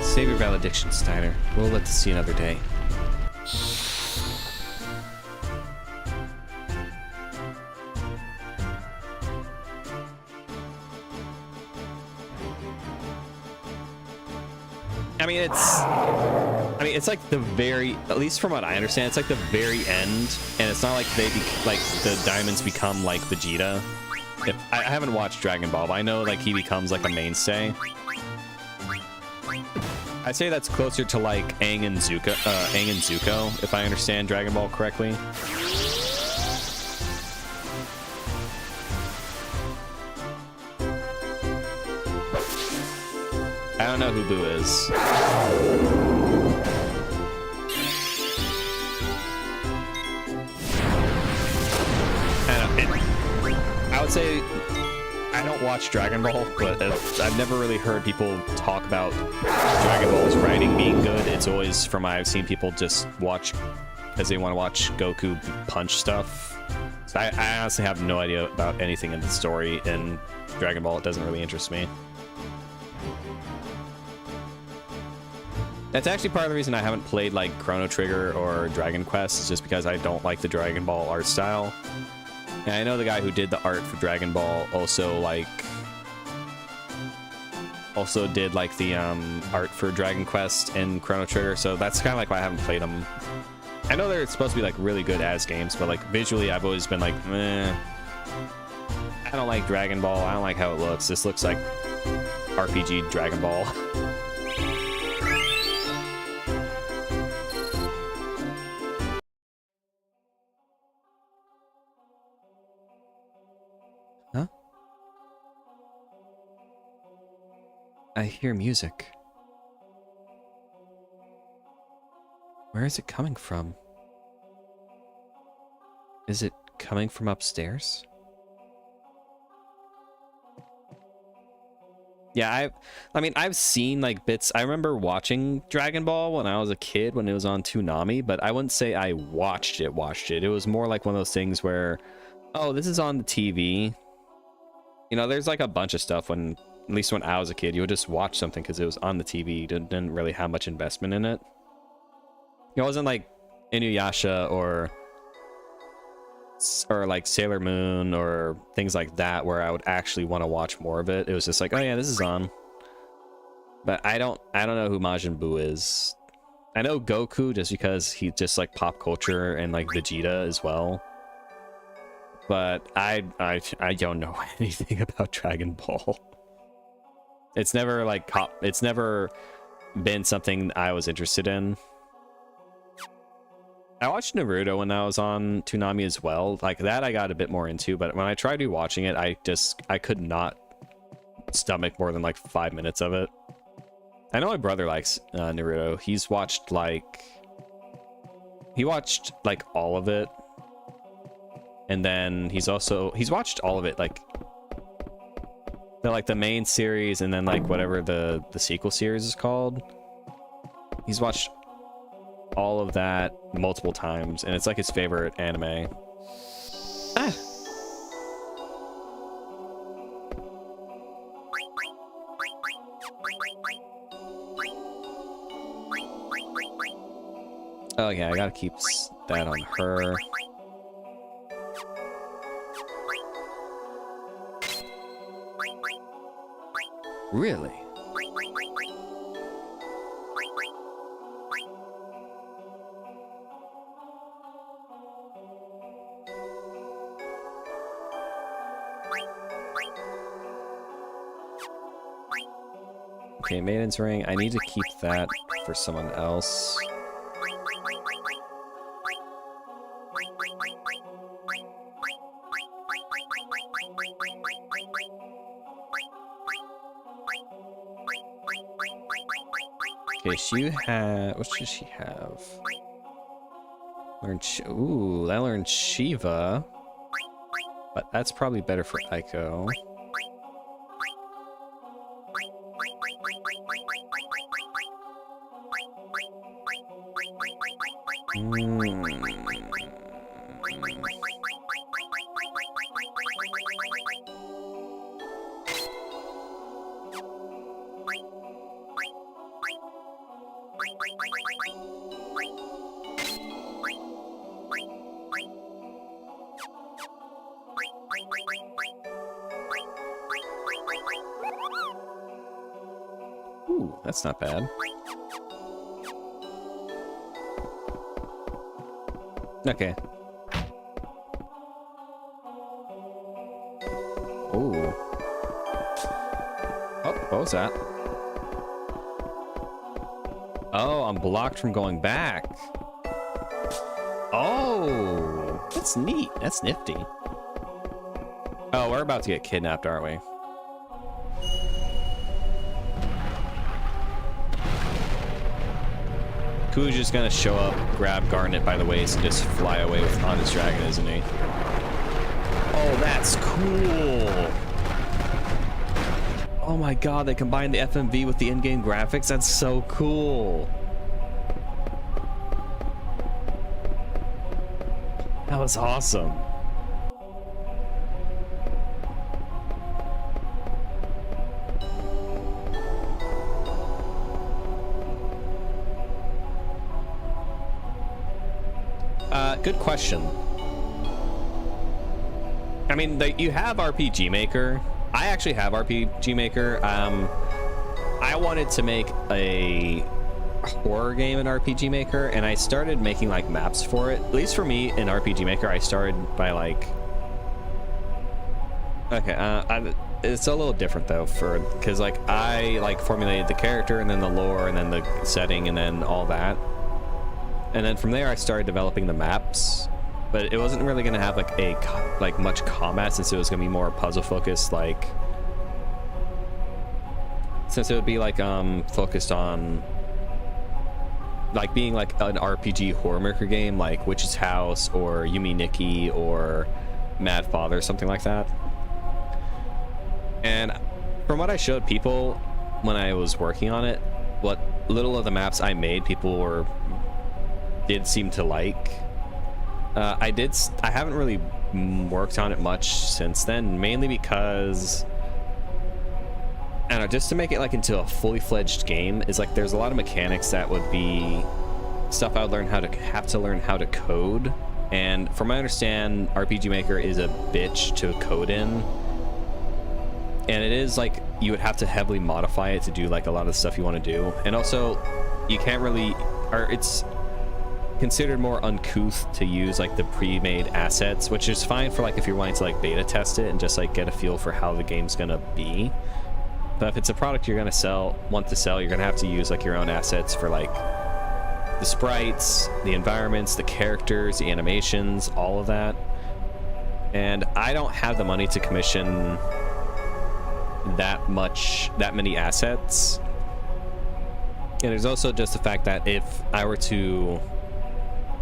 Save your valediction, Steiner. We'll let this see another day. it's like the very, at least from what I understand, it's like the very end, and it's not like like the diamonds become like Vegeta. I haven't watched Dragon Ball, but I know like he becomes like a mainstay. I'd say that's closer to like Aang and Zuko, if I understand Dragon Ball correctly. I don't know who Boo is. would say I don't watch Dragon Ball, but I've never really heard people talk about Dragon Ball's writing being good. It's always from I've seen people just watch because they want to watch Goku punch stuff. So I honestly have no idea about anything in the story in Dragon Ball. It doesn't really interest me. That's actually part of the reason I haven't played like Chrono Trigger or Dragon Quest, is just because I don't like the Dragon Ball art style. And I know the guy who did the art for Dragon Ball also did like the art for Dragon Quest and Chrono Trigger, so that's kind of like why I haven't played them. I know they're supposed to be like really good as games, but like visually I've always been like, meh. I don't like Dragon Ball. I don't like how it looks. This looks like RPG Dragon Ball. Huh? I hear music. Where is it coming from? Is it coming from upstairs? Yeah, I mean, I've seen like bits. I remember watching Dragon Ball when I was a kid when it was on Toonami, but I wouldn't say I watched it. It was more like one of those things where, oh, this is on the TV. You know, there's like a bunch of stuff when, at least when I was a kid, you would just watch something because it was on the TV. You didn't really have much investment in it. It wasn't like Inuyasha or like Sailor Moon or things like that where I would actually want to watch more of it. It was just like, oh yeah, this is on. But I don't know who Majin Buu is. I know Goku just because he's just like pop culture, and like Vegeta as well. But I don't know anything about Dragon Ball. It's never like it's never been something I was interested in. I watched Naruto when I was on Toonami as well. Like that I got a bit more into, but when I tried rewatching it, I could not stomach more than like 5 minutes of it. I know my brother likes Naruto. He watched like all of it. And then he's watched all of it, like the main series, and then like whatever the sequel series is called. He's watched all of that multiple times, and it's like his favorite anime. Ah. Oh yeah, I gotta keep that on her. Really? Okay, Maiden's Ring. I need to keep that for someone else. Okay, what should she have? Ooh, I learned Shiva. But that's probably better for Aiko. Ooh, that's not bad. Okay. Ooh. Oh, what was that? Oh, I'm blocked from going back. Oh, that's neat. That's nifty. Oh, we're about to get kidnapped, aren't we? Ku's just gonna show up, grab Garnet by the waist, and just fly away with on his dragon, isn't he? Oh, that That's cool. Oh my god, they combined the FMV with the in-game graphics. That's so cool. That was awesome. Good question. I mean, you have RPG Maker. I actually have RPG Maker. I wanted to make a horror game in RPG Maker, and I started making like maps for it. At least for me in RPG Maker, I started by like... Okay, it's a little different though, because like I like formulated the character and then the lore and then the setting and then all that. And then from there I started developing the maps, but it wasn't really going to have like much combat, since it was going to be more puzzle focused, like since it would be like focused on like being like an RPG horror maker game like Witch's House or Yumi Nikki or Mad Father, something like that. And from what I showed people when I was working on it, what little of the maps I made, people did seem to like. I haven't really worked on it much since then, mainly because I don't know, just to make it like into a fully fledged game is like there's a lot of mechanics that would be stuff I would have to learn how to code, and from what I understand, RPG Maker is a bitch to code in, and it is like you would have to heavily modify it to do like a lot of the stuff you want to do, and also you can't really, or it's considered more uncouth to use like the pre-made assets, which is fine for like if you're wanting to like beta test it and just like get a feel for how the game's gonna be. But if it's a product you're gonna want to sell, you're gonna have to use like your own assets for like the sprites, the environments, the characters, the animations, all of that. And I don't have the money to commission that many assets. And there's also just the fact that if I were to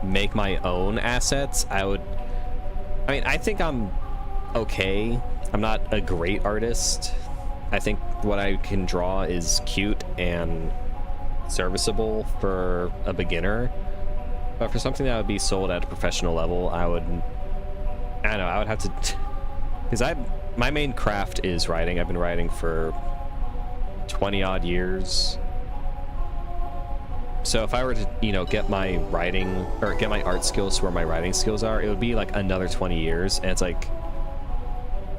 make my own assets, I think I'm okay. I'm not a great artist. I think what I can draw is cute and serviceable for a beginner, but for something that would be sold at a professional level, I don't know, I would have to, because my main craft is writing. I've been writing for 20 odd years. So if I were to, you know, get my writing or get my art skills to where my writing skills are, it would be like another 20 years. And it's like,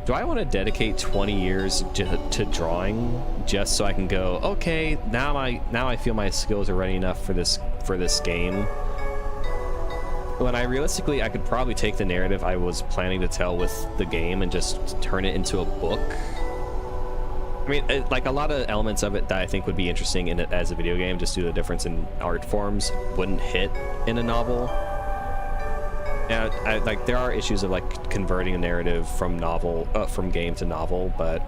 do I want to dedicate 20 years to drawing just so I can go, okay, now I feel my skills are ready enough for this game? When I could probably take the narrative I was planning to tell with the game and just turn it into a book. I mean, like a lot of elements of it that I think would be interesting in it as a video game, just due to the difference in art forms, wouldn't hit in a novel. And like there are issues of like converting a narrative from game to novel, but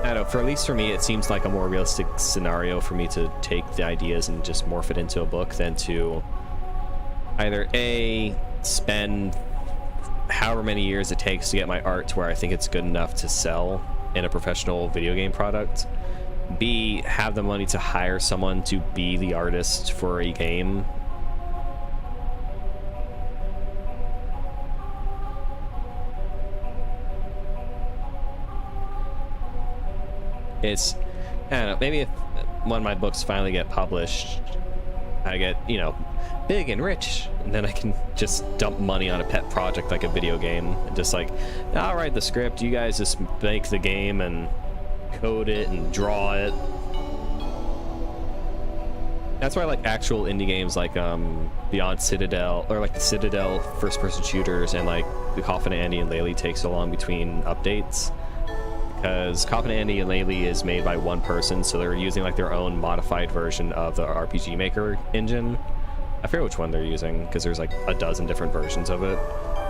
I don't know, at least for me, it seems like a more realistic scenario for me to take the ideas and just morph it into a book than to either A, spend however many years it takes to get my art to where I think it's good enough to sell in a professional video game product, B, have the money to hire someone to be the artist for a game. It's, I don't know, maybe if one of my books finally get published, I get, you know, big and rich, and then I can just dump money on a pet project like a video game, and just like, I'll write the script, you guys just make the game and code it and draw it. That's why I like actual indie games like Beyond Citadel, or like the Citadel first-person shooters, and like the Coffin Andy and Laylee take so long between updates, because Coffin Andy and Laylee is made by one person, so they're using like their own modified version of the RPG Maker engine. I forget which one they're using, because there's like a dozen different versions of it,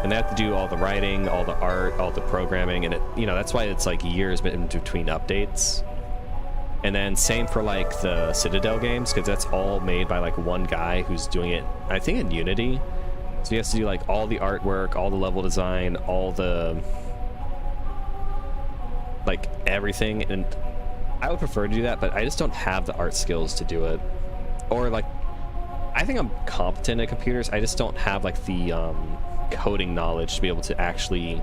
and they have to do all the writing, all the art, all the programming, and it, you know, that's why it's like years in between updates. And then same for like the Citadel games, because that's all made by like one guy who's doing it, I think, in Unity. So he has to do like all the artwork, all the level design, all the like everything, and I would prefer to do that, but I just don't have the art skills to do it. Or like, I think I'm competent at computers, I just don't have like the coding knowledge to be able to actually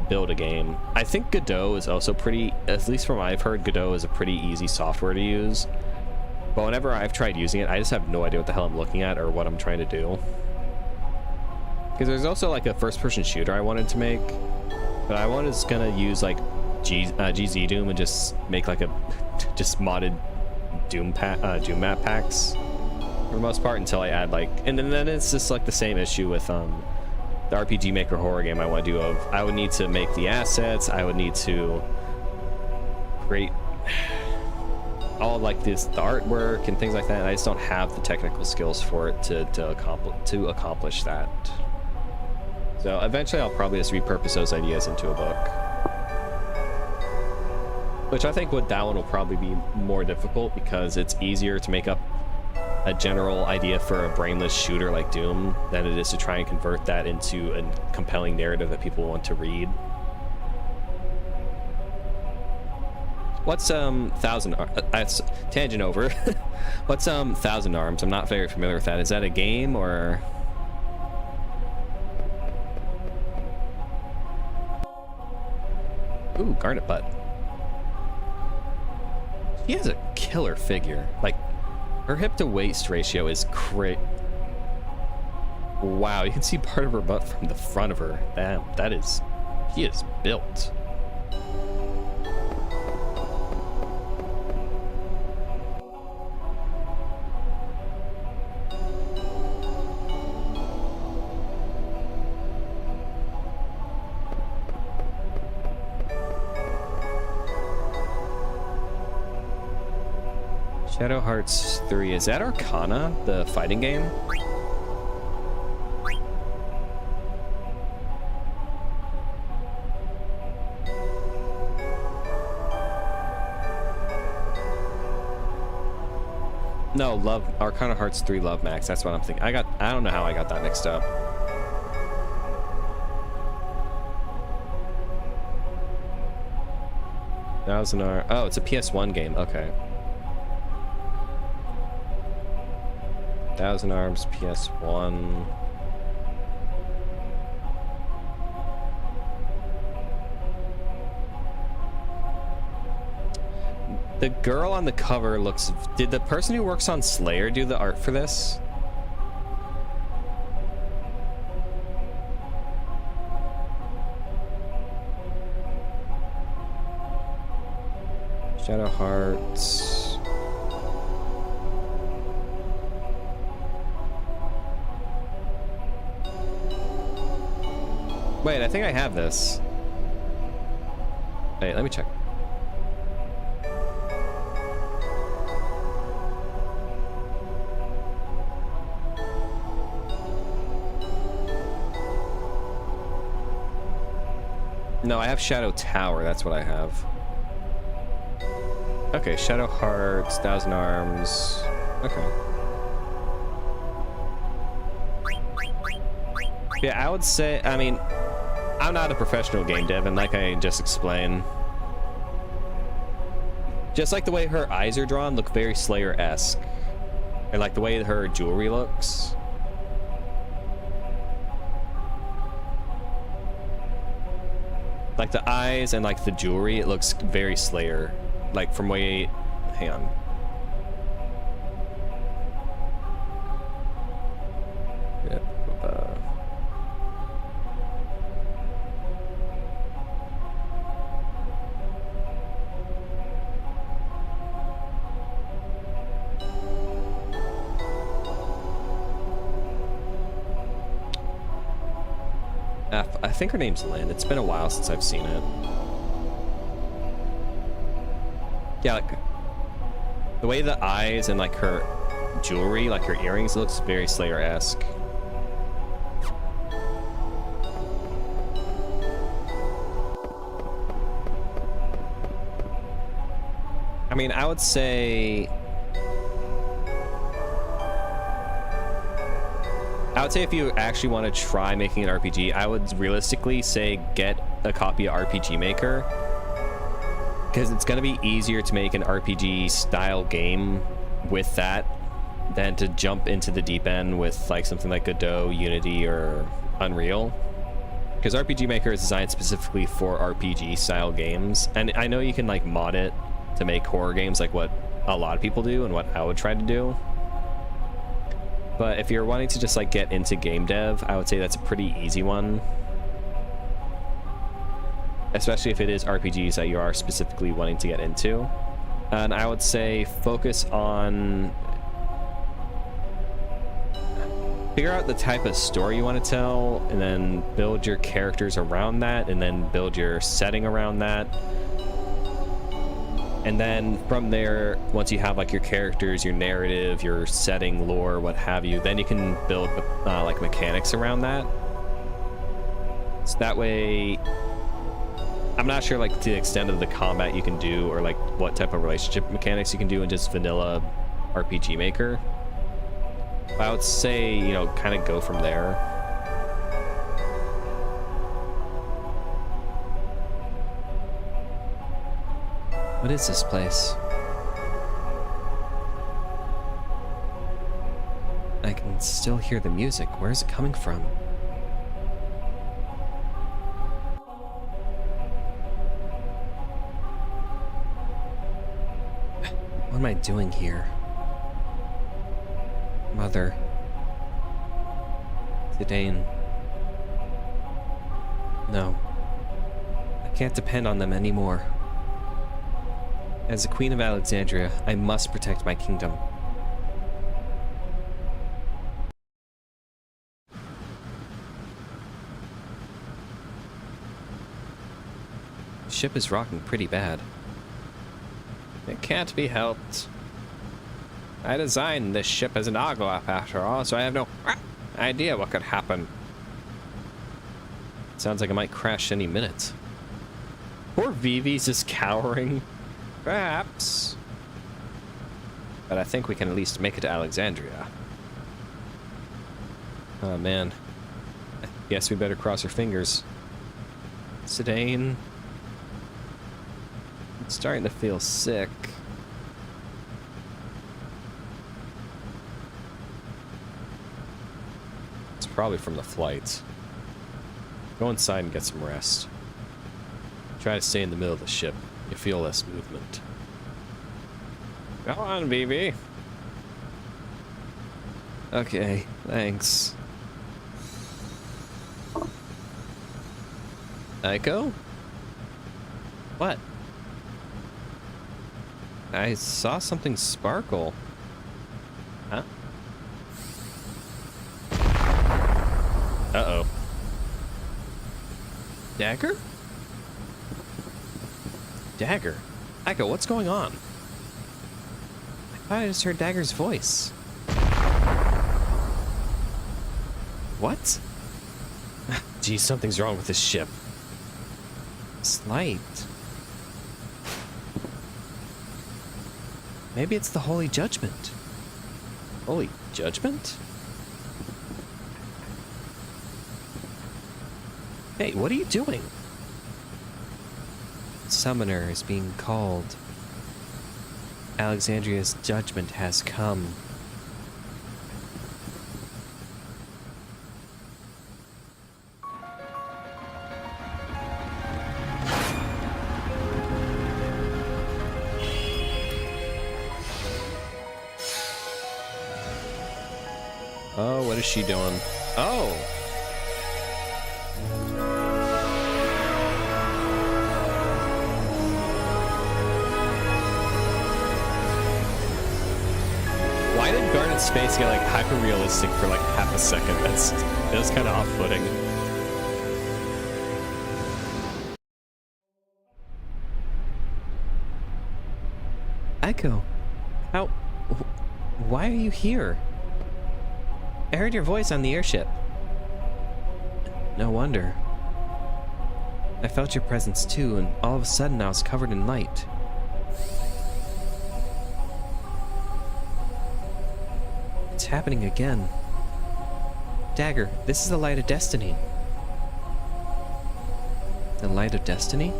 build a game. I think Godot is also pretty, at least from what I've heard, Godot is a pretty easy software to use. But whenever I've tried using it, I just have no idea what the hell I'm looking at or what I'm trying to do. Because there's also like a first-person shooter I wanted to make, but I was gonna use like GZ Doom and just make like a just modded Doom map packs for the most part until I add like, and then it's just like the same issue with the RPG Maker horror game I want to do. Of I would need to make the assets, I would need to create all like the artwork and things like that, and I just don't have the technical skills for it to accomplish that. So eventually I'll probably just repurpose those ideas into a book, which I think that one will probably be more difficult because it's easier to make up a general idea for a brainless shooter like Doom than it is to try and convert that into a compelling narrative that people want to read. What's Thousand Arms? That's tangent over. What's Thousand Arms? I'm not very familiar with that. Is that a game or? Ooh, Garnet Butt. She has a killer figure. Like, her hip to waist ratio is great. Wow, you can see part of her butt from the front of her. Damn, that is, she is built. Shadow Hearts 3, is that Arcana, the fighting game? No, Arcana Hearts 3 Love Max, that's what I'm thinking. I don't know how I got that mixed up. Oh, it's a PS1 game, okay. Thousand Arms, PS1. The girl on the cover looks... Did the person who works on Slayer do the art for this? Shadow Hearts... Wait, I think I have this. Wait, let me check. No, I have Shadow Tower, that's what I have. Okay, Shadow Hearts, Thousand Arms. Okay. Yeah, I would say, I mean, I'm not a professional game dev, and like I just explained, just like the way her eyes are drawn look very Slayer-esque, and like the way her jewelry looks. Like the eyes and like the jewelry, it looks very Slayer. Like from way, hang on. Yeah. I think her name's Lynn. It's been a while since I've seen it. Yeah, like the way the eyes and like her jewelry, like her earrings, looks very Slayer-esque. I mean, I would say if you actually want to try making an RPG, I would realistically say get a copy of RPG Maker Because it's going to be easier to make an RPG style game with that than to jump into the deep end with like something like Godot, Unity, or Unreal. Because RPG Maker is designed specifically for RPG style games, and I know you can like mod it to make horror games like what a lot of people do and what I would try to do. But if you're wanting to just like get into game dev, I would say that's a pretty easy one. Especially if it is RPGs that you are specifically wanting to get into. And I would say focus on... figure out the type of story you want to tell, and then build your characters around that, and then build your setting around that. And then from there, once you have like your characters, your narrative, your setting, lore, what have you, then you can build like mechanics around that. So that way, I'm not sure like to the extent of the combat you can do, or like what type of relationship mechanics you can do in just vanilla RPG Maker. I would say, you know, kind of go from there. What is this place? I can still hear the music. Where is it coming from? What am I doing here? Mother. Zidane. No. I can't depend on them anymore. As the Queen of Alexandria, I must protect my kingdom. The ship is rocking pretty bad. It can't be helped. I designed this ship as an Argolap after all, so I have no idea what could happen. Sounds like it might crash any minute. Poor Vivi's just cowering. Perhaps. But I think we can at least make it to Alexandria. Oh man. I guess we better cross our fingers. Zidane. I'm starting to feel sick. It's probably from the flight. Go inside and get some rest. Try to stay in the middle of the ship. You feel less movement. Go on, BB. Okay, thanks. Aiko? What? I saw something sparkle. Huh? Uh-oh. Dagger? Dagger? Aiko, what's going on? I thought I just heard Dagger's voice. What? Geez, something's wrong with this ship. This light. Maybe it's the Holy Judgment. Holy Judgment? Hey, what are you doing? Summoner is being called. Alexandria's judgment has come. Oh, what is she doing? Oh! Why did Garnet's face get like hyper realistic for like half a second? That was kind of off-putting. Echo, why are you here? I heard your voice on the airship. No wonder. I felt your presence too, and all of a sudden I was covered in light. It's happening again. Dagger, this is the light of destiny. The light of destiny?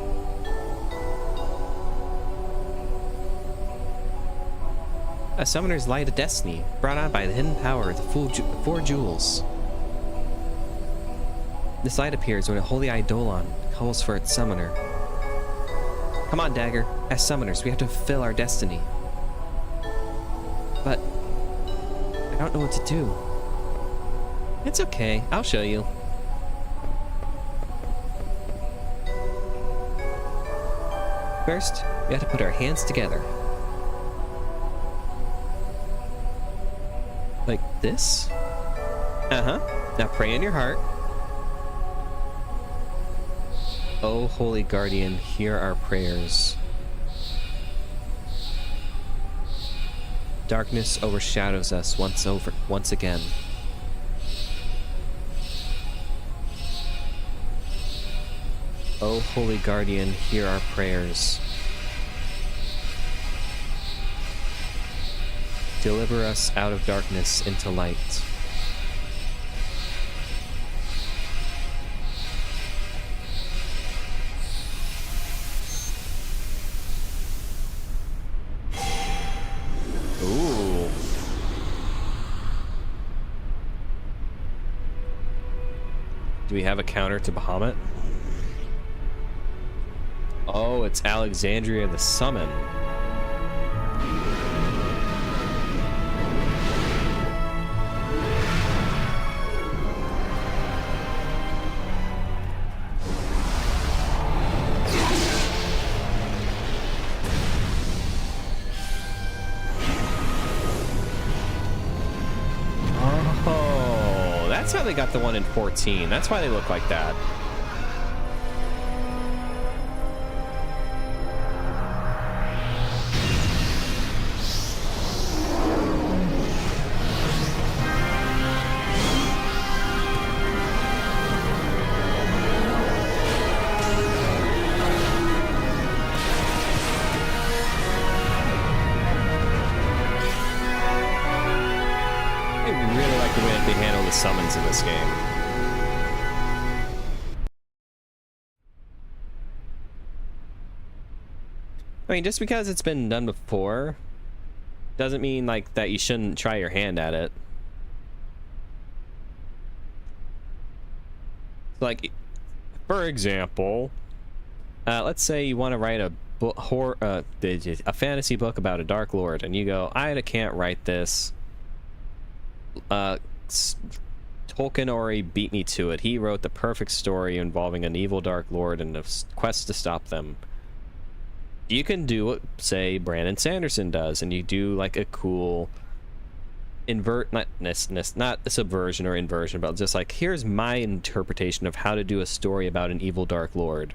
A summoner's light of destiny, brought on by the hidden power of the four jewels. This light appears when a holy eidolon calls for its summoner. Come on, Dagger. As summoners, we have to fulfill our destiny. But I don't know what to do. It's okay. I'll show you. First, we have to put our hands together. Like this? Uh-huh. Now pray in your heart. Oh, holy guardian, hear our prayers. Darkness overshadows us once again. Oh, holy guardian, hear our prayers. Deliver us out of darkness into light. Ooh. Do we have a counter to Bahamut? Oh, it's Alexandria the Summon. Oh, that's how they got the one in 14. That's why they look like that. Summons in this game. I mean, just because it's been done before doesn't mean like that you shouldn't try your hand at it. Like, for example, let's say you want to write a fantasy book about a Dark Lord, and you go, I can't write this. Tolkien already beat me to it. He wrote the perfect story involving an evil Dark Lord and a quest to stop them. You can do what, say, Brandon Sanderson does, and you do like a cool not a subversion or inversion, but just like, here's my interpretation of how to do a story about an evil Dark Lord.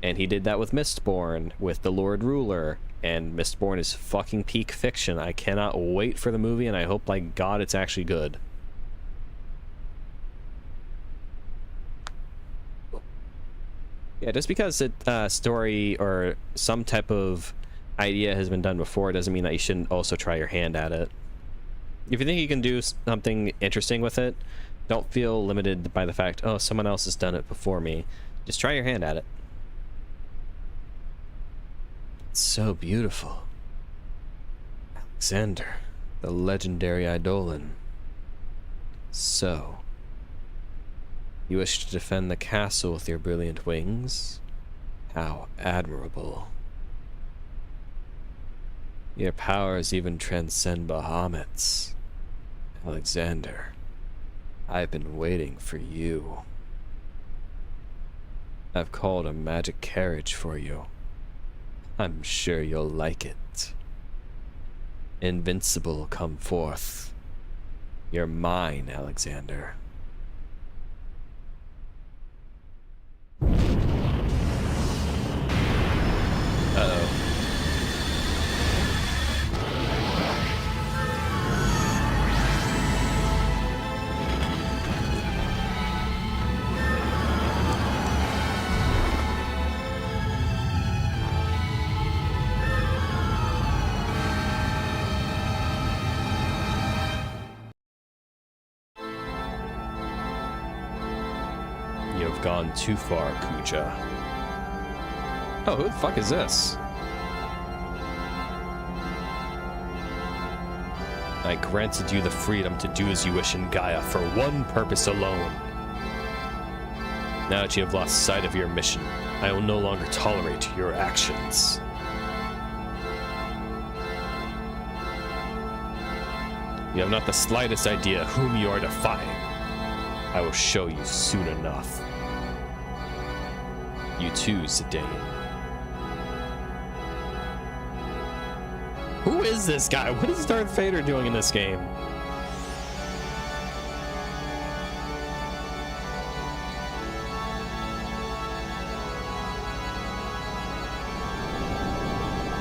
And he did that with Mistborn, with the Lord Ruler, and Mistborn is fucking peak fiction. I cannot wait for the movie, and I hope, like God, it's actually good. Yeah, just because a story or some type of idea has been done before doesn't mean that you shouldn't also try your hand at it. If you think you can do something interesting with it, don't feel limited by the fact, oh, someone else has done it before me. Just try your hand at it. It's so beautiful. Alexander, the legendary Eidolon. So, you wish to defend the castle with your brilliant wings? How admirable. Your powers even transcend Bahamut's. Alexander, I've been waiting for you. I've called a magic carriage for you. I'm sure you'll like it. Invincible, come forth. You're mine, Alexander. Uh-oh. You've gone too far, Kuja. Oh, who the fuck is this? I granted you the freedom to do as you wish in Gaia for one purpose alone. Now that you have lost sight of your mission, I will no longer tolerate your actions. You have not the slightest idea whom you are defying. I will show you soon enough. You too, Zidane. Who is this guy? What is Darth Vader doing in this game?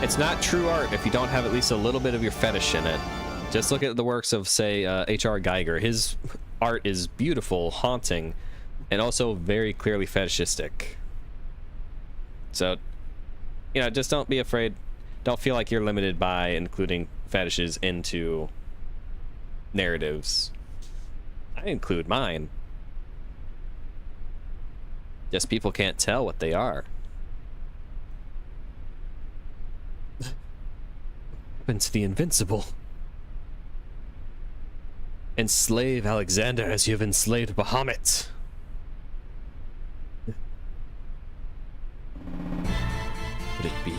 It's not true art if you don't have at least a little bit of your fetish in it. Just look at the works of, say, H.R. Geiger. His art is beautiful, haunting, and also very clearly fetishistic. So, you know, just don't be afraid. Don't feel like you're limited by including fetishes into narratives. I include mine. Just people can't tell what they are. Happened to the invincible. Enslave Alexander as you have enslaved Bahamut. Could it be?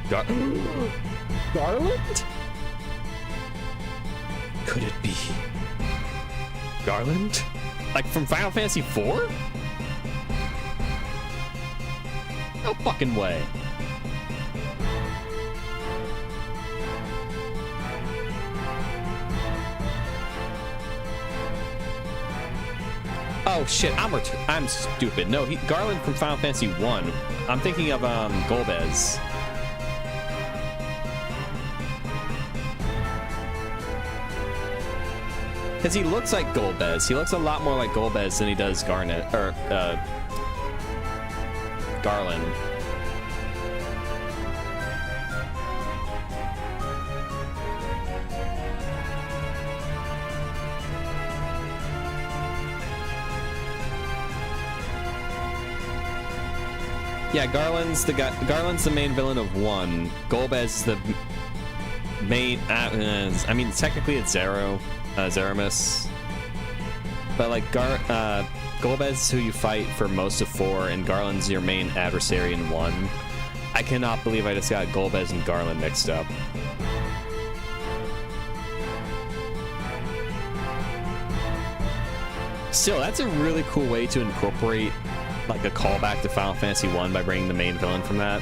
Garland? Could it be Garland? Like from Final Fantasy IV? No fucking way. Oh shit, I'm stupid. No, Garland from Final Fantasy 1. I'm thinking of Golbez. Because he looks like Golbez. He looks a lot more like Golbez than he does Garland. Yeah, Garland's the main villain of 1. Golbez is the main. I mean, technically it's Zeramus, but like Golbez is who you fight for most of 4, and Garland's your main adversary in 1. I cannot believe I just got Golbez and Garland mixed up. Still, that's a really cool way to incorporate like a callback to Final Fantasy 1 by bringing the main villain from that.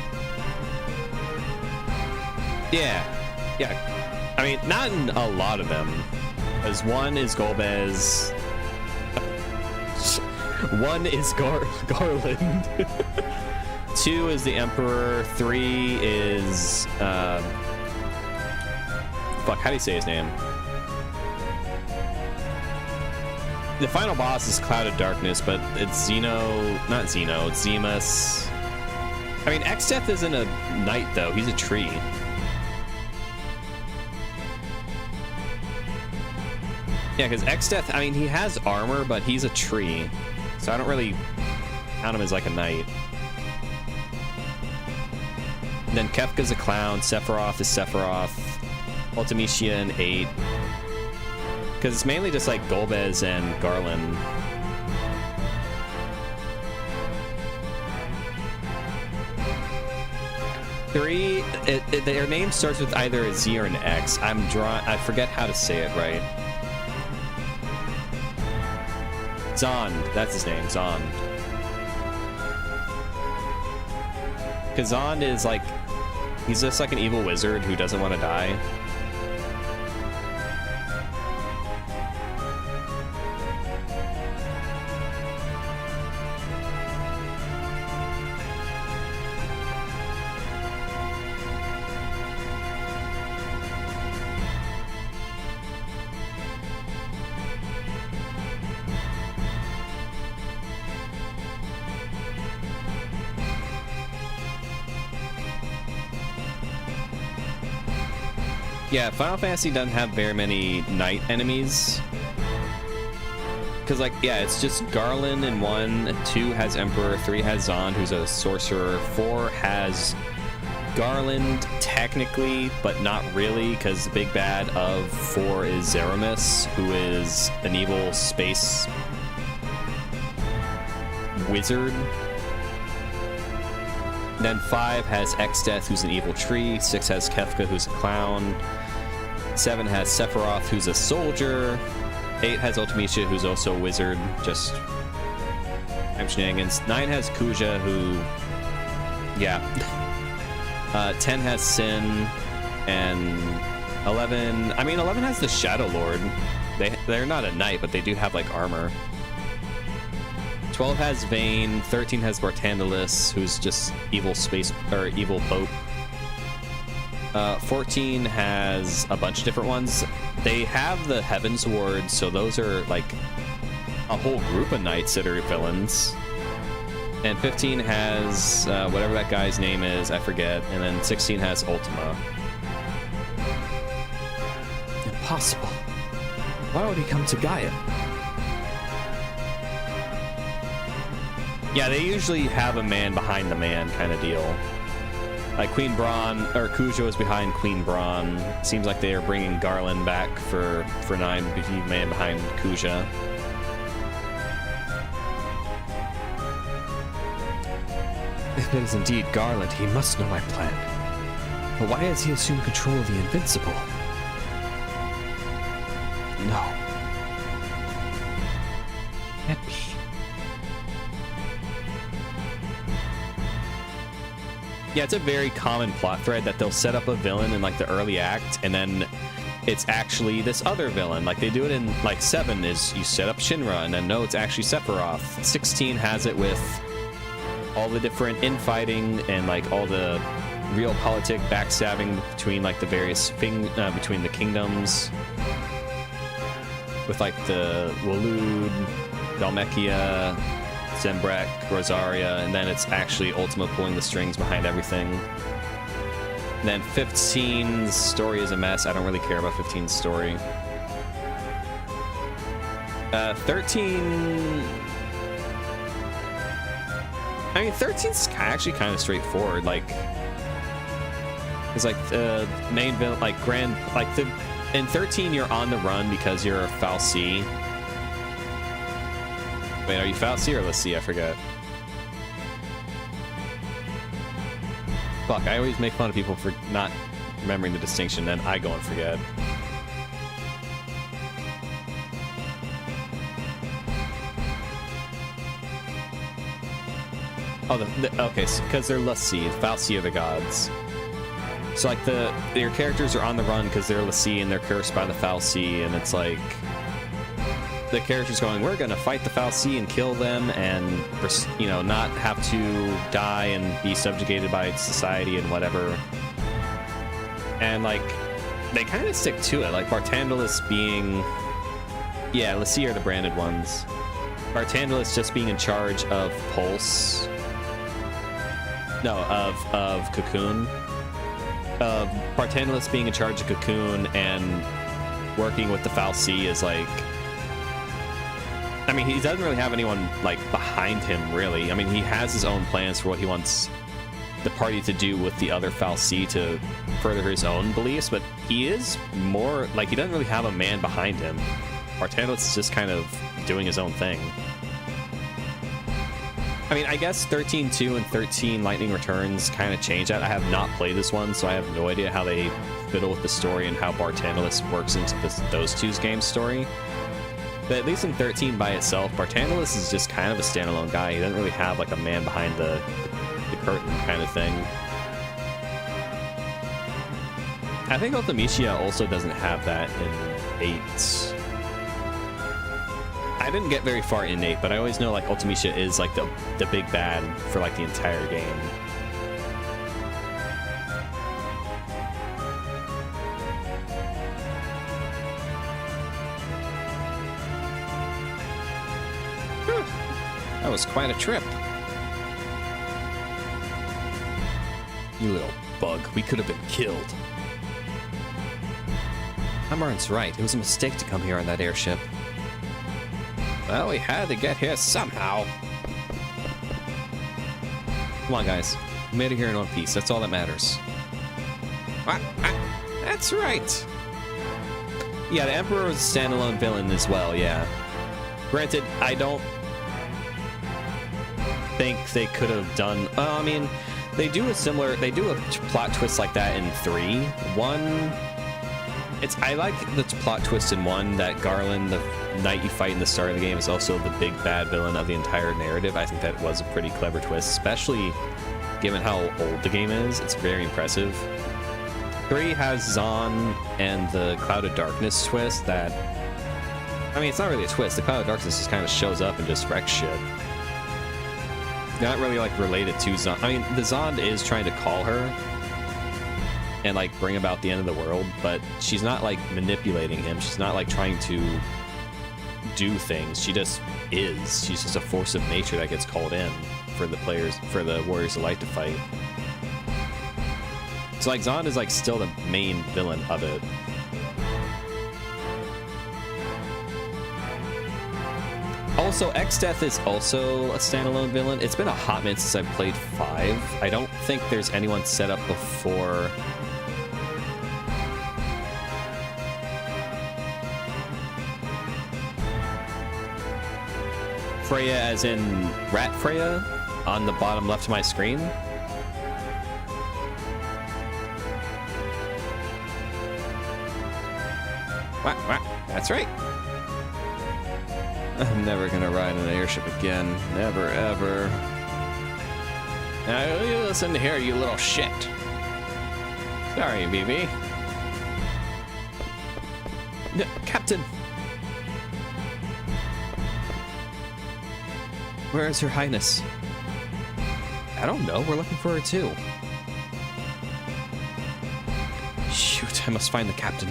Yeah. I mean, not in a lot of them. Because 1 is Golbez. 1 is Garland. 2 is the Emperor. 3 is fuck, how do you say his name? The final boss is Cloud of Darkness, but it's not Zeno, it's Zemus. I mean, Exdeath isn't a knight, though. He's a tree. Yeah, because Exdeath, I mean, he has armor, but he's a tree. So I don't really count him as like a knight. And then Kefka's a clown, Sephiroth is Sephiroth, Ultimecia an 8. Because it's mainly just like Golbez and Garland. Their name starts with either a Z or an X. I forget how to say it right. Zond, that's his name, Zond. Because Zond is like, he's just like an evil wizard who doesn't want to die. Yeah, Final Fantasy doesn't have very many knight enemies. Because, like, yeah, it's just Garland in 1, 2 has Emperor, 3 has Zond, who's a sorcerer, 4 has Garland technically, but not really, because the big bad of 4 is Zeramis, who is an evil space wizard. Then 5 has Exdeath, who's an evil tree. 6 has Kefka, who's a clown. 7 has Sephiroth, who's a soldier. 8 has Ultimecia, who's also a wizard. Just I'm shenanigans. 9 has Kuja, who, yeah. 10 has Sin, and 11. I mean, 11 has the Shadow Lord. They're not a knight, but they do have like armor. 12 has Vayne. 13 has Bartandalus, who's just evil space or evil pope. 14 has a bunch of different ones. They have the Heaven's Ward, so those are like a whole group of knights that are villains. And 15 has whatever that guy's name is, I forget. And then 16 has Ultima. Impossible. Why would he come to Gaia? Yeah, they usually have a man behind the man kind of deal. Like Queen Braun, or Kujo is behind Queen Braun. Seems like they are bringing Garland back for 9 to be man behind Kuja. If it is indeed Garland, he must know my plan. But why has he assumed control of the Invincible? No. Can't be. Yeah, it's a very common plot thread that they'll set up a villain in like the early act, and then it's actually this other villain. Like they do it in like 7 is you set up Shinra, and then no, it's actually Sephiroth. 16 has it with all the different infighting and like all the realpolitik backstabbing between like the various between the kingdoms, with like the Waloed, Dhalmekia, Zembrek, Rosaria, and then it's actually Ultima pulling the strings behind everything. And then 15's story is a mess. I don't really care about 15's story. 13... I mean, 13's actually kind of straightforward. Like, it's like the main villain, like in 13 you're on the run because you're a Fal'Cie. Wait, are you Fal'Cie or L'Cie? I forget. Fuck, I always make fun of people for not remembering the distinction, then I go and forget. Oh, okay, because they're L'Cie. Fal'Cie are the gods. So, like, your characters are on the run because they're L'Cie and they're cursed by the Fal'Cie, and it's like the characters going, we're gonna fight the Fal'Cie and kill them and, you know, not have to die and be subjugated by society and whatever. And, like, they kind of stick to it. Like, Bartandalus being... Yeah, L'Cie are the branded ones. Bartandalus just being in charge of Pulse. No, of Cocoon. Bartandalus being in charge of Cocoon and working with the Fal'Cie is like... I mean, he doesn't really have anyone, like, behind him, really. I mean, he has his own plans for what he wants the party to do with the other Fal'Cie to further his own beliefs, but he is more... Like, he doesn't really have a man behind him. Bartandalus is just kind of doing his own thing. I mean, I guess 13-2 and 13 Lightning Returns kind of change that. I have not played this one, so I have no idea how they fiddle with the story and how Bartandalus works into those two games' story. But at least in 13 by itself, Bartandalus is just kind of a standalone guy. He doesn't really have like a man behind the curtain kind of thing. I think Ultimecia also doesn't have that in 8. I didn't get very far in 8, but I always know like Ultimecia is like the big bad for like the entire game. That was quite a trip. You little bug, we could have been killed. Amaranth's right. It was a mistake to come here on that airship. Well, we had to get here somehow. Come on, guys. made it here in one piece. That's all that matters. That's right. Yeah, the Emperor was a standalone villain as well, yeah. Granted, I don't think they could have done... I mean, they do a plot twist like that in 3. 1... I like the plot twist in 1 that Garland, the knight you fight in the start of the game, is also the big bad villain of the entire narrative. I think that was a pretty clever twist, especially given how old the game is. It's very impressive. 3 has Zahn and the Cloud of Darkness twist that... I mean, it's not really a twist. The Cloud of Darkness just kind of shows up and just wrecks shit. They're not really, like, related to Zahn. I mean, the Zond is trying to call her and, like, bring about the end of the world, but she's not, like, manipulating him. She's not, like, trying to do things. She just is. She's just a force of nature that gets called in for the players, for the Warriors of Light to fight. So, like, Zond is, like, still the main villain of it. Also, X-Death is also a standalone villain. It's been a hot minute since I've played 5. I don't think there's anyone set up before... Freya, as in Rat Freya, on the bottom left of my screen. That's right. I'm never gonna ride an airship again. Never, ever. Now, you listen here, you little shit. Sorry, BB. Captain! Where is Her Highness? I don't know. We're looking for her, too. Shoot, I must find the captain.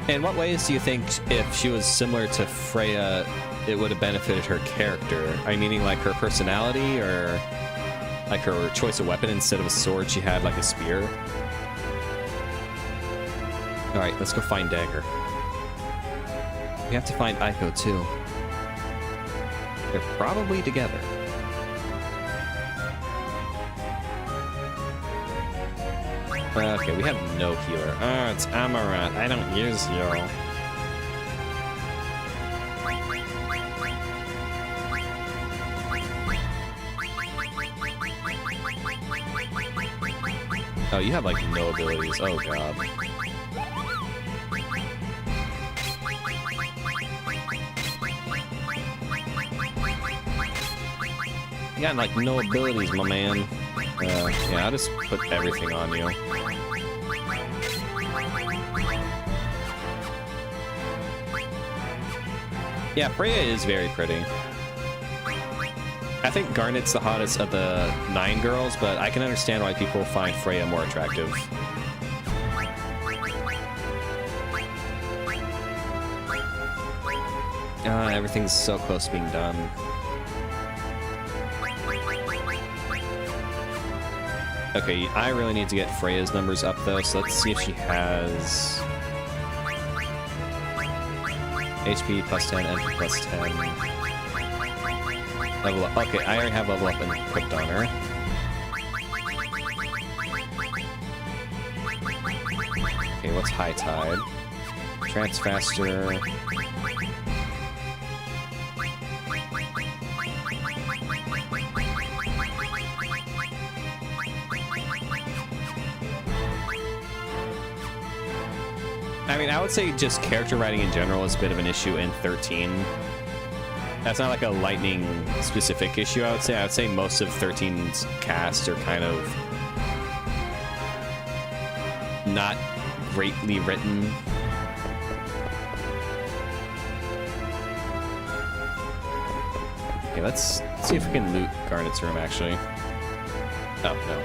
In what ways do you think, if she was similar to Freya, it would have benefited her character? I meaning like her personality, or like her choice of weapon? Instead of a sword, she had like a spear. All right, let's go find Dagger. We have to find Aiko too. They're probably together. Okay, we have no healer. Oh, it's Amaranth. I don't use heal. Oh, you have like no abilities. Oh god. You got like no abilities, my man. Yeah, I'll just put everything on you. Yeah, Freya is very pretty. I think Garnet's the hottest of the 9 girls, but I can understand why people find Freya more attractive. Everything's so close to being done. Okay, I really need to get Freya's numbers up though, so let's see if she has HP plus 10, MP plus 10. Level up. Okay, I already have level up equipped on her. Okay, what's High Tide? Trance Faster. I mean, I would say just character writing in general is a bit of an issue in 13. That's not like a lightning specific issue, I would say. I would say most of 13's cast are kind of not greatly written. Okay, let's see if we can loot Garnet's room, actually. Oh, no.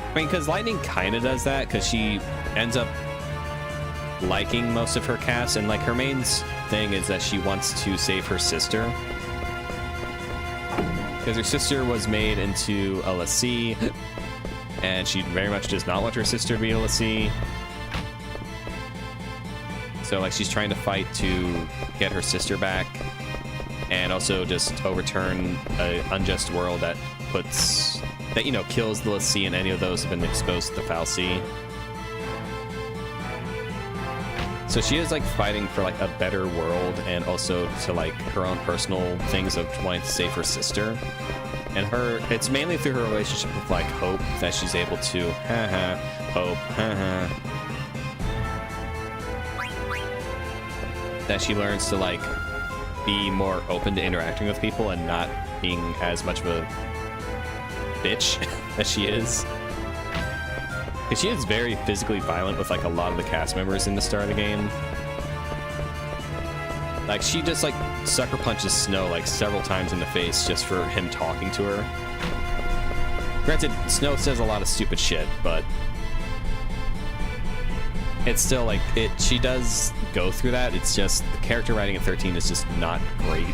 I mean, because Lightning kind of does that, because she ends up liking most of her cast, and like her main thing is that she wants to save her sister. Because her sister was made into a Lassie, and she very much does not want her sister to be able to see. So like she's trying to fight to get her sister back, and also just overturn an unjust world that you know, kills the Lassie and any of those who've been exposed to the fallacy. So she is like fighting for like a better world, and also to like her own personal things of wanting to save her sister. And it's mainly through her relationship with like Hope that she's able to, Hope, that she learns to like be more open to interacting with people and not being as much of a bitch as she is. Because she is very physically violent with like a lot of the cast members in the start of the game. Like she just like sucker punches Snow like several times in the face just for him talking to her. Granted, Snow says a lot of stupid shit, but it's still like she does go through that. It's just the character writing in 13 is just not great.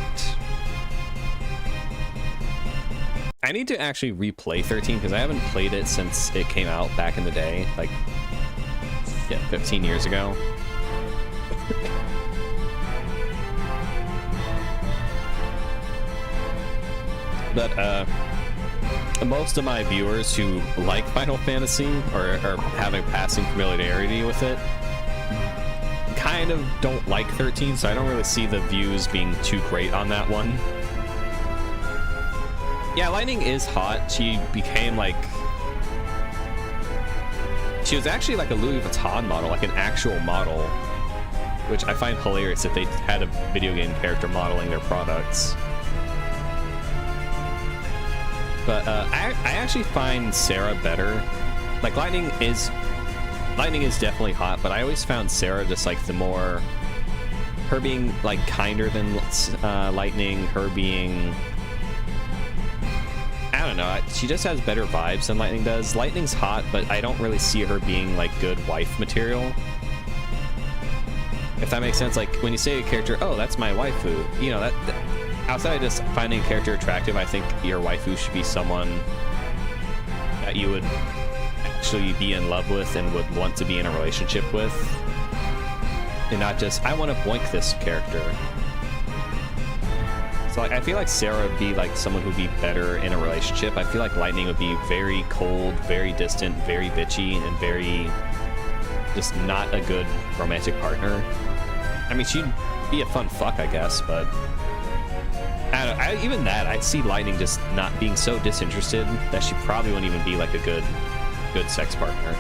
I need to actually replay 13 because I haven't played it since it came out back in the day, like 15 years ago. But most of my viewers who like Final Fantasy or have a passing familiarity with it kind of don't like 13, so I don't really see the views being too great on that one. Yeah, Lightning is hot. She became like... She was actually like a Louis Vuitton model, like an actual model, which I find hilarious that they had a video game character modeling their products. But I actually find Sarah better. Like Lightning is definitely hot, but I always found Sarah just like the more... Her being like kinder than Lightning, her being... I don't know, she just has better vibes than Lightning does. Lightning's hot, but I don't really see her being like good wife material. If that makes sense, like when you say a character, oh, that's my waifu, you know, that outside of just finding a character attractive, I think your waifu should be someone that you would actually be in love with and would want to be in a relationship with. And not just, I want to boink this character. So like, I feel like Sarah would be like someone who'd be better in a relationship. I feel like Lightning would be very cold, very distant, very bitchy, and very just not a good romantic partner. I mean, she'd be a fun fuck, I guess, but I don't know. Even that, I'd see Lightning just not being so disinterested that she probably wouldn't even be like a good sex partner.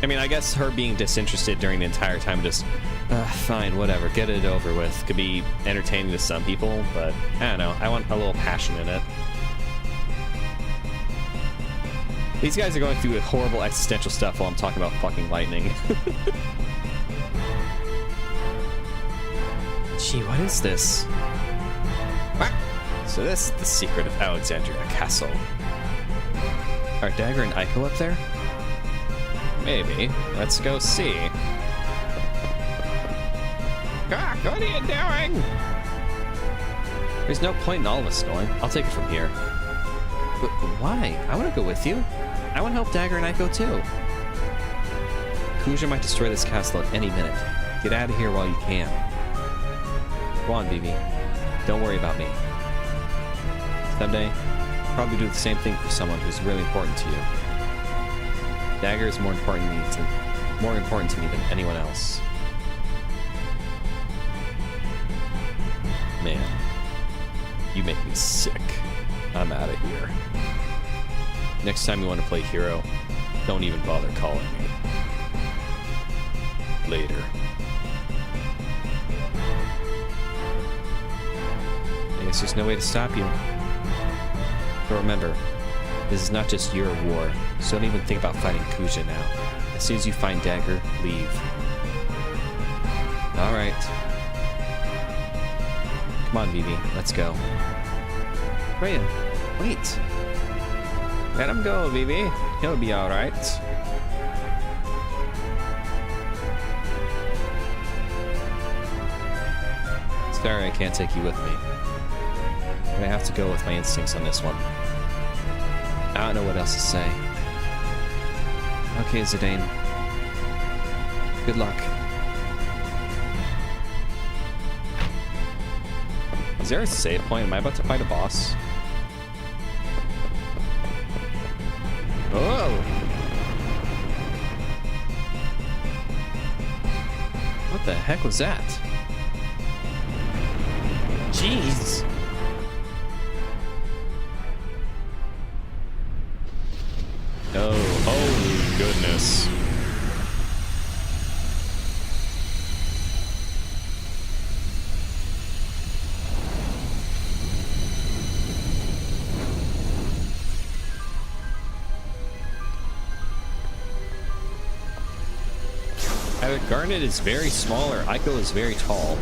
I mean, I guess her being disinterested during the entire time, just, fine, whatever, get it over with, could be entertaining to some people, but I don't know, I want a little passion in it. These guys are going through horrible existential stuff while I'm talking about fucking Lightning. Gee, what is this? What? So this is the secret of Alexandria Castle. Are Dagger and Aiko up there? Maybe. Let's go see. Ah, what are you doing? There's no point in all of us going. I'll take it from here. But why? I want to go with you. I want to help Dagger and Aiko too. Kuja might destroy this castle at any minute. Get out of here while you can. Go on, Vivi. Don't worry about me. Someday, I'll probably do the same thing for someone who's really important to you. Dagger is more important to me than anyone else. Man, you make me sick. I'm out of here. Next time you want to play hero, don't even bother calling me. Later. I guess there's no way to stop you. But remember, this is not just your war, so don't even think about fighting Kuja now. As soon as you find Dagger, leave. Alright. Come on, Vivi, let's go. Rhea, wait. Let him go, Vivi. He'll be alright. Sorry I can't take you with me. I'm gonna have to go with my instincts on this one. I don't know what else to say. Okay, Zidane. Good luck. Is there a save point? Am I about to fight a boss? Oh! What the heck was that? Jeez! Oh goodness. Either Garnet is very small or Aiko is very tall.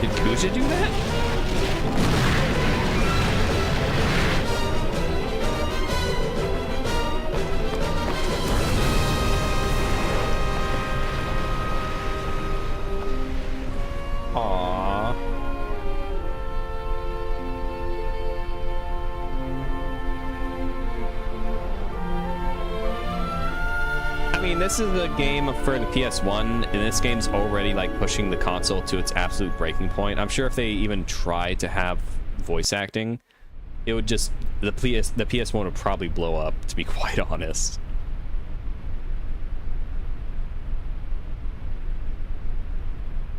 Did Kuja do that? Aww. I mean, this is a game for the PS1, and this game's already like pushing the console to its absolute breaking point. I'm sure if they even tried to have voice acting, it would just the PS1 would probably blow up, to be quite honest.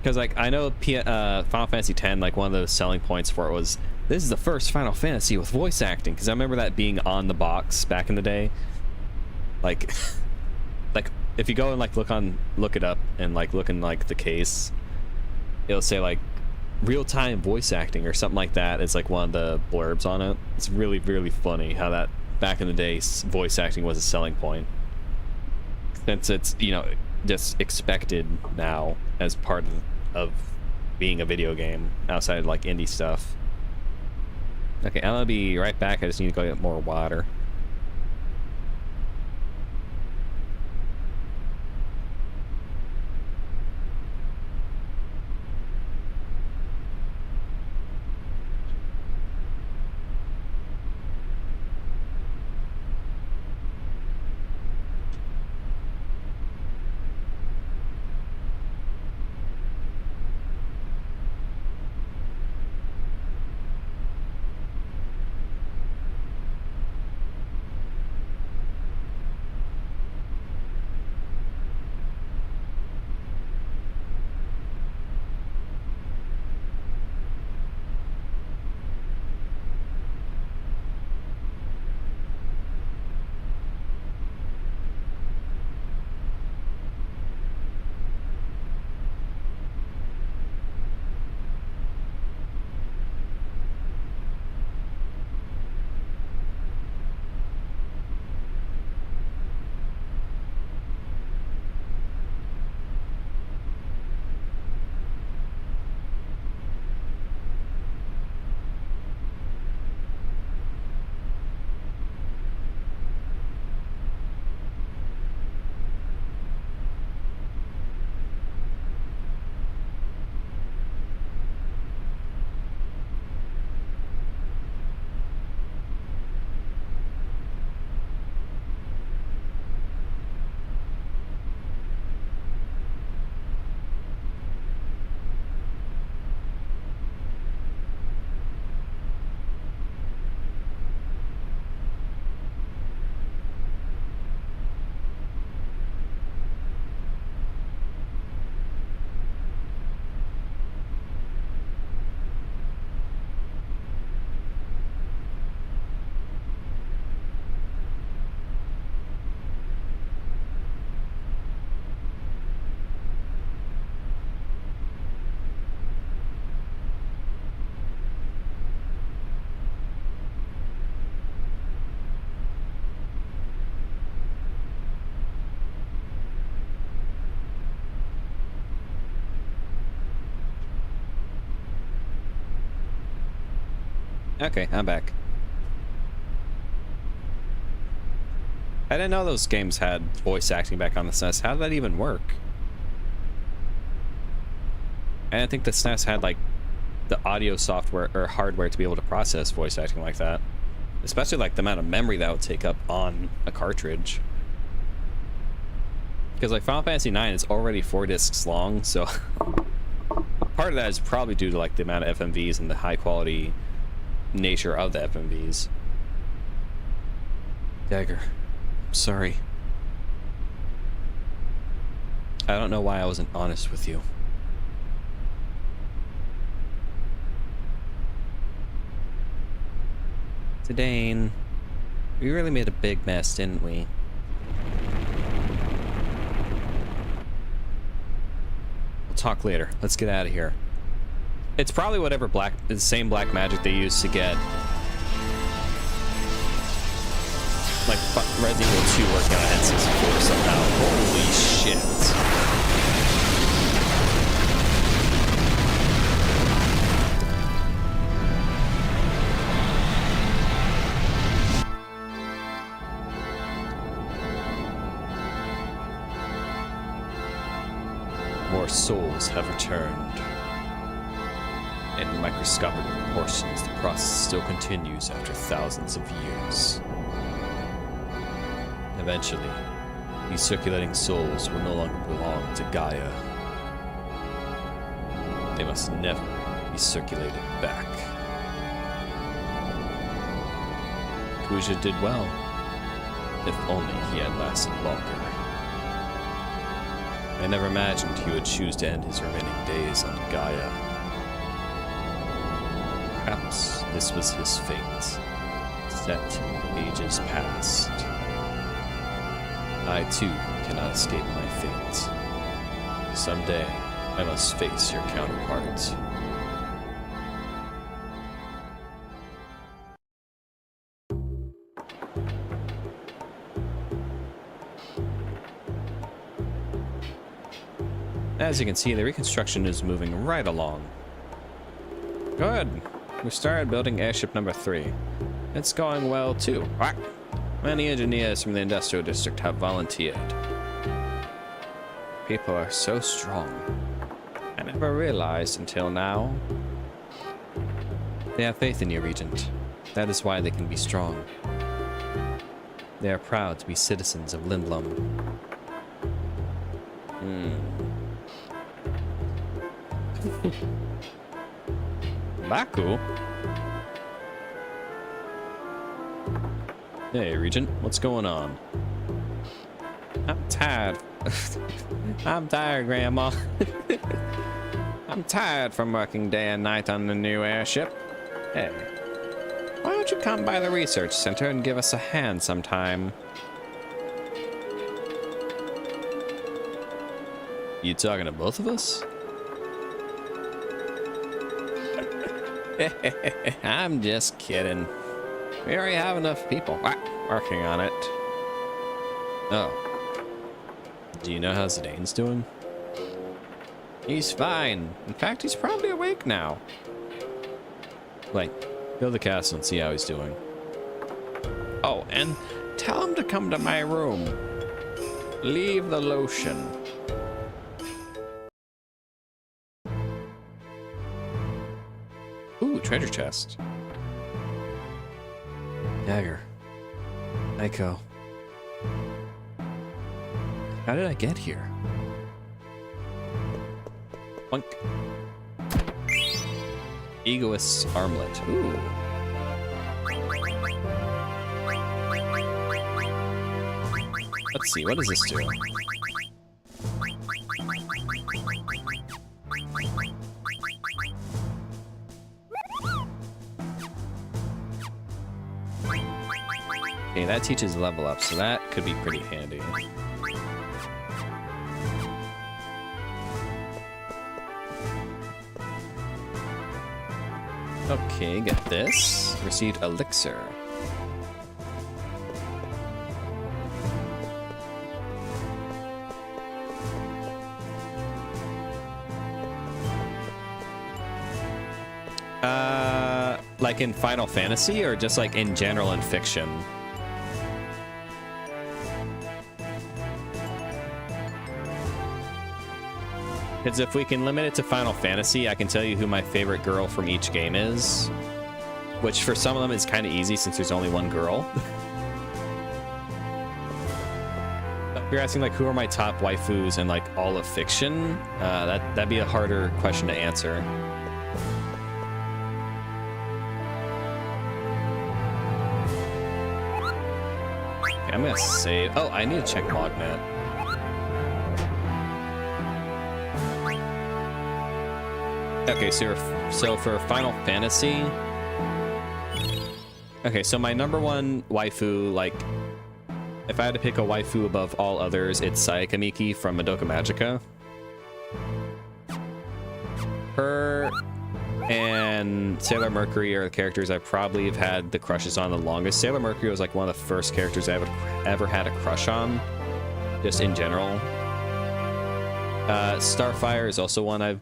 Because, like, I know Final Fantasy X, like, one of the selling points for it was, this is the first Final Fantasy with voice acting. Because I remember that being on the box back in the day. Like, like, if you go and, like, look it up and, like, look in, like, the case, it'll say, like, real-time voice acting or something like that. It's, like, one of the blurbs on it. It's really, really funny how that, back in the day, voice acting was a selling point. Since it's, you know, just expected now as part of being a video game outside of like indie stuff. Okay, I'm gonna be right back. I just need to go get more water. Okay, I'm back. I didn't know those games had voice acting back on the SNES. How did that even work? I didn't think the SNES had, like, the audio software or hardware to be able to process voice acting like that. Especially, like, the amount of memory that would take up on a cartridge. Because, like, Final Fantasy IX is already 4 discs long, so... part of that is probably due to, like, the amount of FMVs and the high-quality nature of the FMVs. Dagger, I'm sorry. I don't know why I wasn't honest with you. Zidane, we really made a big mess, didn't we? We'll talk later. Let's get out of here. It's probably whatever the same black magic they used to get like Resident Evil 2 working on N64 somehow. Holy shit. More souls have returned. In microscopic proportions, the process still continues after thousands of years. Eventually, these circulating souls will no longer belong to Gaia. They must never be circulated back. Kuja did well, if only he had lasted longer. I never imagined he would choose to end his remaining days on Gaia. Perhaps this was his fate, set ages past. I too cannot escape my fate. Someday, I must face your counterpart. As you can see, the reconstruction is moving right along. Good. We started building airship number 3. It's going well too. Quack. Many engineers from the industrial district have volunteered. People are so strong. I never realized until now. They have faith in you, Regent. That is why they can be strong. They are proud to be citizens of Lindblum. Baku? Hey, Regent, what's going on? I'm tired. I'm tired, Grandma. I'm tired from working day and night on the new airship. Hey, why don't you come by the research center and give us a hand sometime? You talking to both of us? I'm just kidding. We already have enough people working on it. Oh. Do you know how Zidane's doing? He's fine. In fact, he's probably awake now. Like, go to the castle and see how he's doing. Oh, and tell him to come to my room. Leave the lotion. Ooh, treasure chest. Dagger. Aiko. How did I get here? Bunk. Egoist's armlet. Ooh. Let's see, what does this do? Okay, that teaches level up, so that could be pretty handy. Okay, get this. Received elixir. like in Final Fantasy, or just like in general in fiction? Because if we can limit it to Final Fantasy, I can tell you who my favorite girl from each game is. Which for some of them is kind of easy since there's only one girl. If you're asking like who are my top waifus in like all of fiction, that'd be a harder question to answer. Okay, I'm gonna save. Oh, I need to check Lognet. Okay, so for Final Fantasy. Okay, so my number one waifu, like, if I had to pick a waifu above all others, it's Sayaka Miki from Madoka Magica. Her and Sailor Mercury are the characters I probably have had the crushes on the longest. Sailor Mercury was like one of the first characters I ever had a crush on, just in general. Starfire is also one I've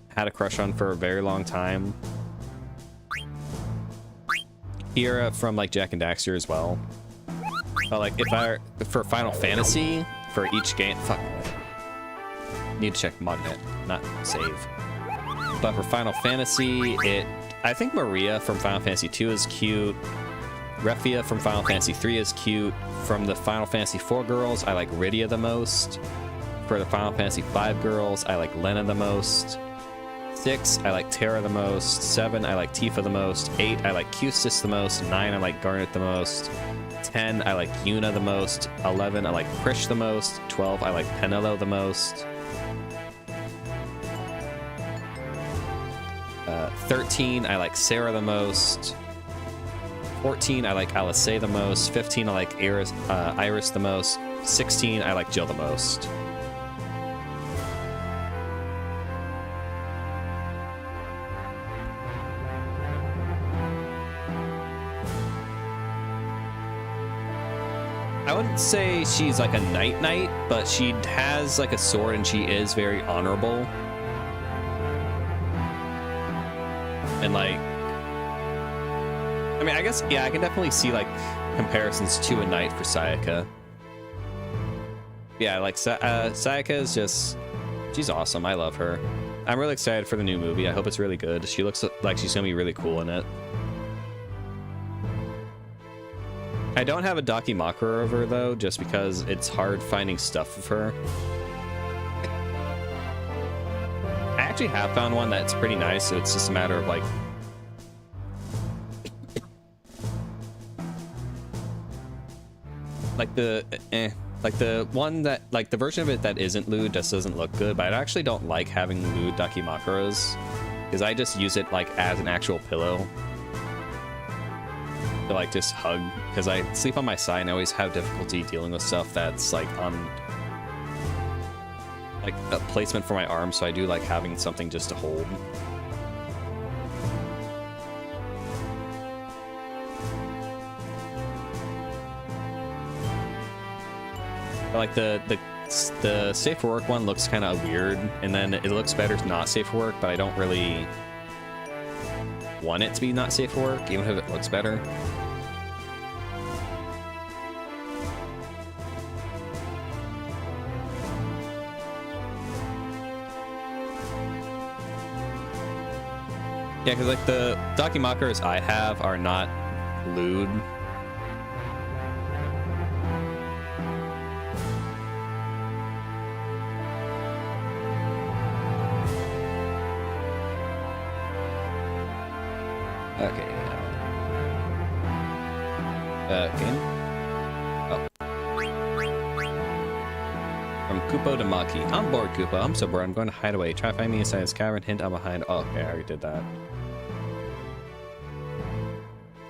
had a crush on for a very long time. Kira from like Jak and Daxter as well. But like for Final Fantasy, for each game, fuck. Need to check Magnet, not save. But for Final Fantasy, I think Maria from Final Fantasy 2 is cute. Refia from Final Fantasy 3 is cute. From the Final Fantasy 4 girls, I like Rydia the most. For the Final Fantasy 5 girls, I like Lena the most. 6, I like Terra the most. 7, I like Tifa the most. 8, I like Custis the most. 9, I like Garnet the most. 10, I like Yuna the most. 11, I like Krish the most. 12, I like Penelo the most. 13, I like Sarah the most. 14, I like Alisaie the most. 15, I like Iris the most. 16, I like Jill the most. I wouldn't say she's like a knight, but she has like a sword and she is very honorable. And like, I mean, I guess, yeah, I can definitely see like comparisons to a knight for Sayaka. Yeah, like Sayaka is just, she's awesome. I love her. I'm really excited for the new movie. I hope it's really good. She looks like she's gonna be really cool in it. I don't have a Dakimakura of her though, just because it's hard finding stuff of her. I actually have found one that's pretty nice, so it's just a matter of like... like the one that, like the version of it that isn't lewd just doesn't look good, but I actually don't like having lewd Dakimakuras, because I just use it like as an actual pillow. To like just hug, because I sleep on my side and I always have difficulty dealing with stuff that's like on like a placement for my arm, so I do like having something just to hold. But like the safe for work one looks kind of weird, and then it looks better not safe for work, but I don't really want it to be not safe for work, even if it looks better. Yeah, because like the Dakimakuras I have are not lewd. Okay. Game? Oh. From Kupo to Maki. I'm bored, Kupo. I'm so bored. I'm going to hide away. Try to find me inside this cavern. Hint, I'm behind. Oh, okay. I already did that.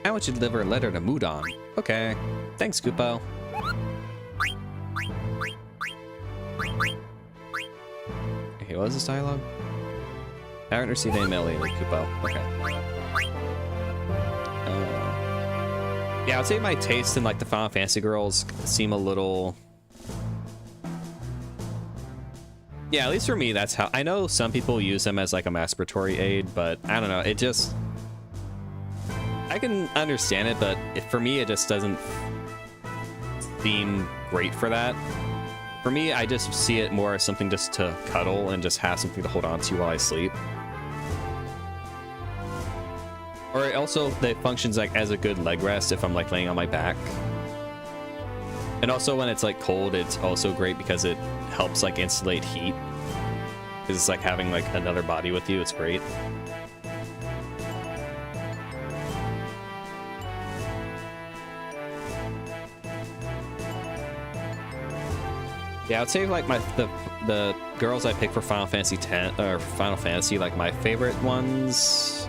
I want you to deliver a letter to Mudon. Okay. Thanks, Kupo. Okay, what was this dialogue? I haven't received any mail lately, Kupo. Okay. Yeah, I would say my taste in like the Final Fantasy girls seem a little... Yeah, at least for me, that's how... I know some people use them as like a masturbatory aid, but I don't know, it just... I can understand it, but for me, it just doesn't seem great for that. For me, I just see it more as something just to cuddle and just have something to hold on to while I sleep. Or it also, it functions like as a good leg rest if I'm like laying on my back. And also when it's like cold, it's also great because it helps like insulate heat. Because it's like having like another body with you, it's great. Yeah, I would say like the girls I pick for Final Fantasy X or Final Fantasy, like my favorite ones.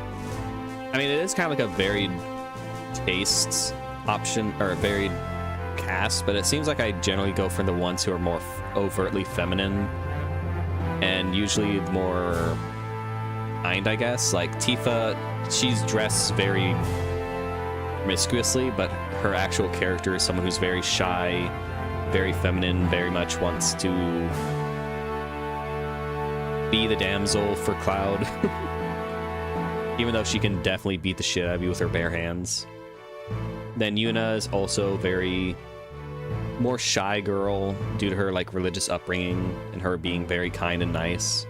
I mean, it is kind of like a varied tastes option or a varied cast, but it seems like I generally go for the ones who are more overtly feminine and usually more kind, I guess. Like Tifa, she's dressed very promiscuously, but her actual character is someone who's very shy, very feminine, very much wants to be the damsel for Cloud. Even though she can definitely beat the shit out of you with her bare hands. Then Yuna is also very more shy girl due to her like religious upbringing and her being very kind and nice.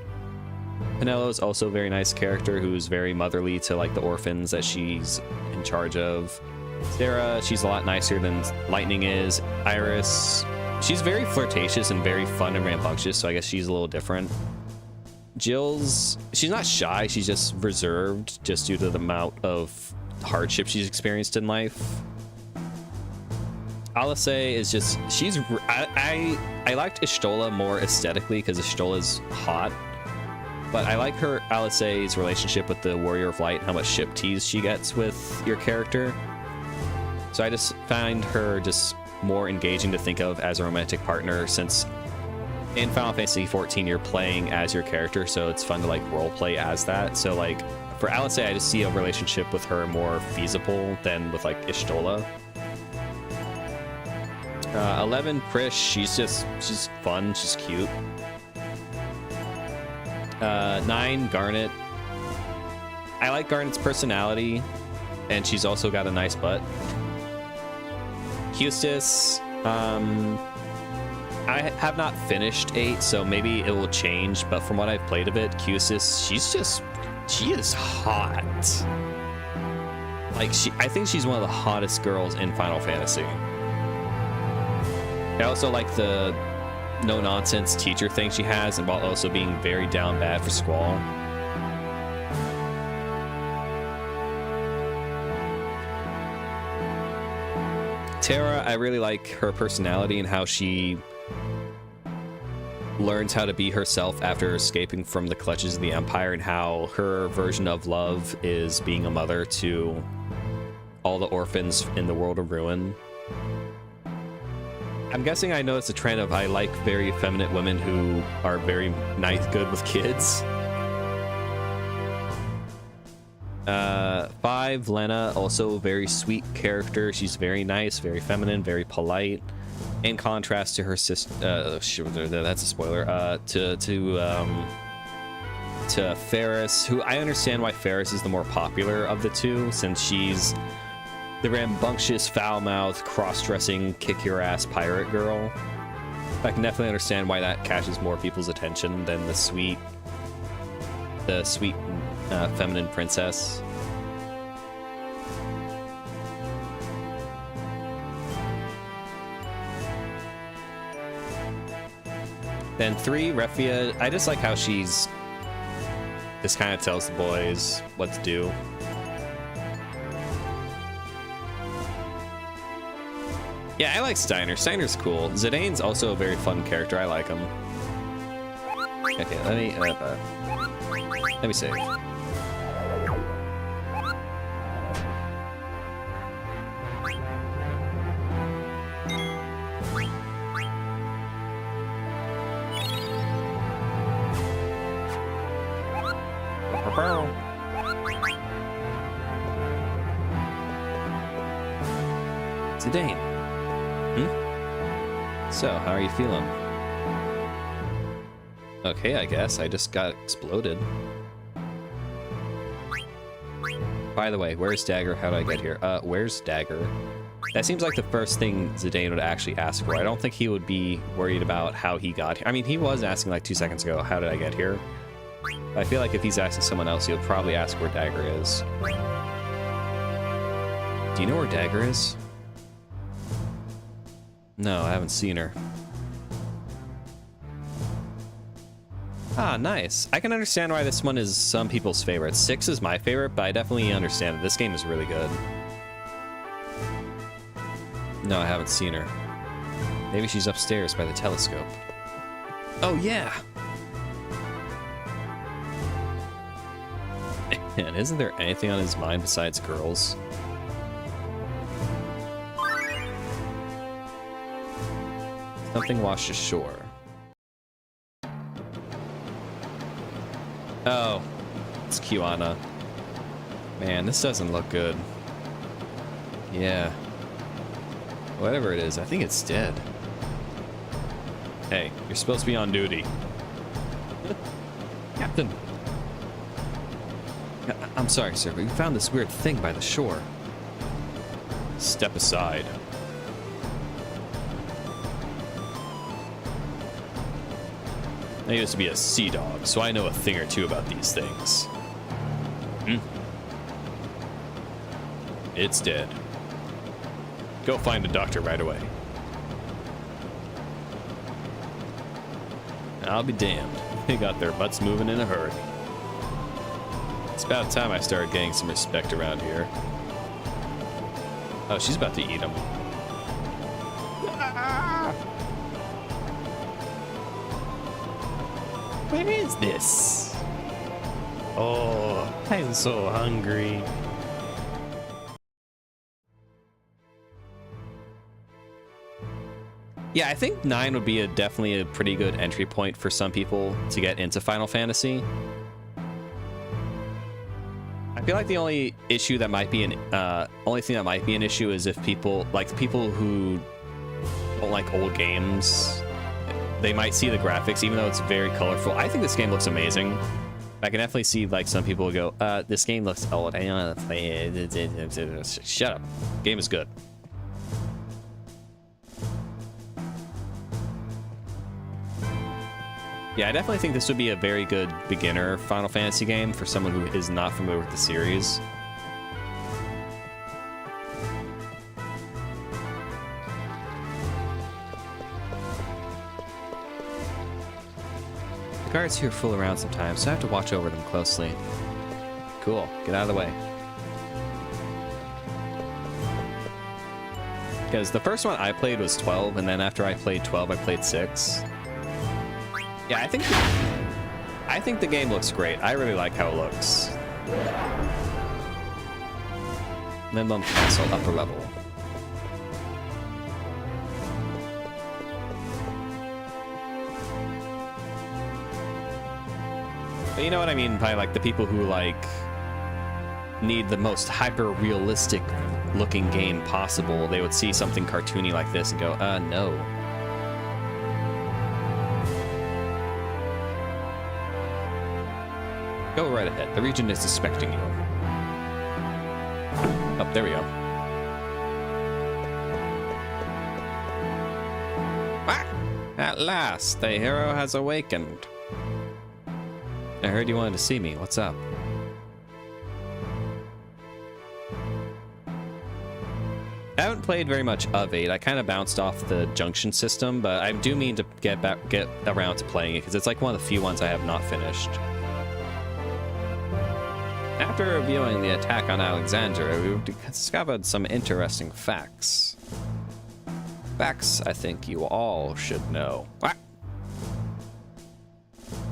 Penelo is also a very nice character who's very motherly to like the orphans that she's in charge of. Sarah, she's a lot nicer than Lightning is. Iris, she's very flirtatious and very fun and rambunctious, so I guess she's a little different. Jill's, she's not shy, she's just reserved just due to the amount of hardship she's experienced in life. Alice is just, she's, I liked Ishtola more aesthetically because Ishtola's hot, but I like her, Alice's relationship with the Warrior of Light, how much ship tease she gets with your character. So I just find her just more engaging to think of as a romantic partner, since in Final Fantasy XIV, you're playing as your character, so it's fun to like role play as that. So like for Alice, I just see a relationship with her more feasible than with like Ishtola. 11, Prish, she's fun, she's cute. 9, Garnet. I like Garnet's personality, and she's also got a nice butt. Hustis, I have not finished 8, so maybe it will change, but from what I've played of it, Hustis, she is hot. Like, I think she's one of the hottest girls in Final Fantasy. I also like the no-nonsense teacher thing she has, and while also being very down bad for Squall. Terra, I really like her personality and how she learns how to be herself after escaping from the clutches of the Empire, and how her version of love is being a mother to all the orphans in the world of Ruin. I'm guessing I noticed a trend of I like very effeminate women who are very nice, good with kids. 5, Lena, also a very sweet character. She's very nice, very feminine, very polite. In contrast to her sister, that's a spoiler. To Ferris, who I understand why Ferris is the more popular of the two, since she's the rambunctious, foul-mouthed, cross-dressing, kick-your-ass pirate girl. I can definitely understand why that catches more people's attention than the sweet, feminine princess. Then 3, Refia. I just like how she's just kind of tells the boys what to do. Yeah, I like Steiner. Steiner's cool. Zidane's also a very fun character. I like him. Okay, let me save. Zidane. So, how are you feeling? Okay, I guess. I just got exploded. By the way, where's Dagger? How do I get here? Where's Dagger? That seems like the first thing Zidane would actually ask for. I don't think he would be worried about how he got here. I mean, he was asking like 2 seconds ago, how did I get here? I feel like if he's asking someone else, he'll probably ask where Dagger is. Do you know where Dagger is? No, I haven't seen her. Ah, nice. I can understand why this one is some people's favorite. 6 is my favorite, but I definitely understand that this game is really good. No, I haven't seen her. Maybe she's upstairs by the telescope. Oh, yeah! And isn't there anything on his mind besides girls? Something washed ashore. Oh, it's Kiwana. Man, this doesn't look good. Yeah. Whatever it is, I think it's dead. Hey, you're supposed to be on duty. Captain! I'm sorry, sir, but we found this weird thing by the shore. Step aside. I used to be a sea dog, so I know a thing or two about these things. It's dead. Go find a doctor right away. I'll be damned. They got their butts moving in a hurry. It's about time I started getting some respect around here. Oh, she's about to eat him. What is this? Oh, I'm so hungry. Yeah, I think 9 would be definitely a pretty good entry point for some people to get into Final Fantasy. I feel like the only issue that might be only thing that might be an issue is if people who don't like old games, they might see the graphics, even though it's very colorful. I think this game looks amazing. I can definitely see like some people would go, this game looks old. I don't want to play it. Shut up. Game is good. Yeah, I definitely think this would be a very good beginner Final Fantasy game for someone who is not familiar with the series. The guards here fool around sometimes, so I have to watch over them closely. Cool, get out of the way. Because the first one I played was 12, and then after I played 12, I played 6. Yeah, I think the game looks great. I really like how it looks. Minimum Castle upper level. But you know what I mean by like the people who like need the most hyper-realistic looking game possible. They would see something cartoony like this and go, no. Go right ahead. The region is expecting you. Oh, there we go. Ah! At last, the hero has awakened. I heard you wanted to see me. What's up? I haven't played very much of 8. I kind of bounced off the junction system, but I do mean to get around to playing it because it's like one of the few ones I have not finished. After reviewing the attack on Alexandria, we've discovered some interesting facts. Facts I think you all should know. Ah!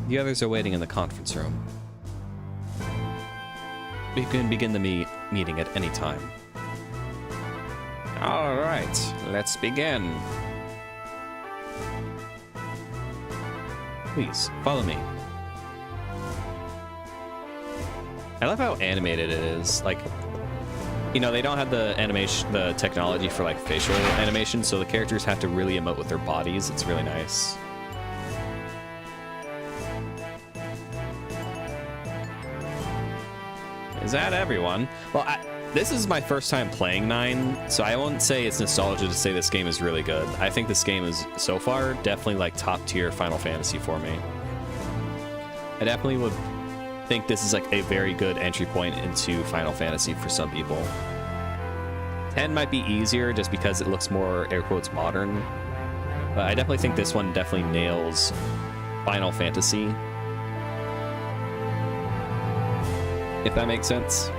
The others are waiting in the conference room. We can begin the meeting at any time. All right, let's begin. Please, follow me. I love how animated it is. Like, you know, they don't have the animation, the technology for like facial animation, so the characters have to really emote with their bodies. It's really nice. Is that everyone? Well, this is my first time playing 9, so I won't say it's nostalgia to say this game is really good. I think this game is, so far, definitely like top tier Final Fantasy for me. I definitely would think this is like a very good entry point into Final Fantasy for some people. 10 might be easier just because it looks more, air quotes, modern. But I definitely think this one definitely nails Final Fantasy. If that makes sense.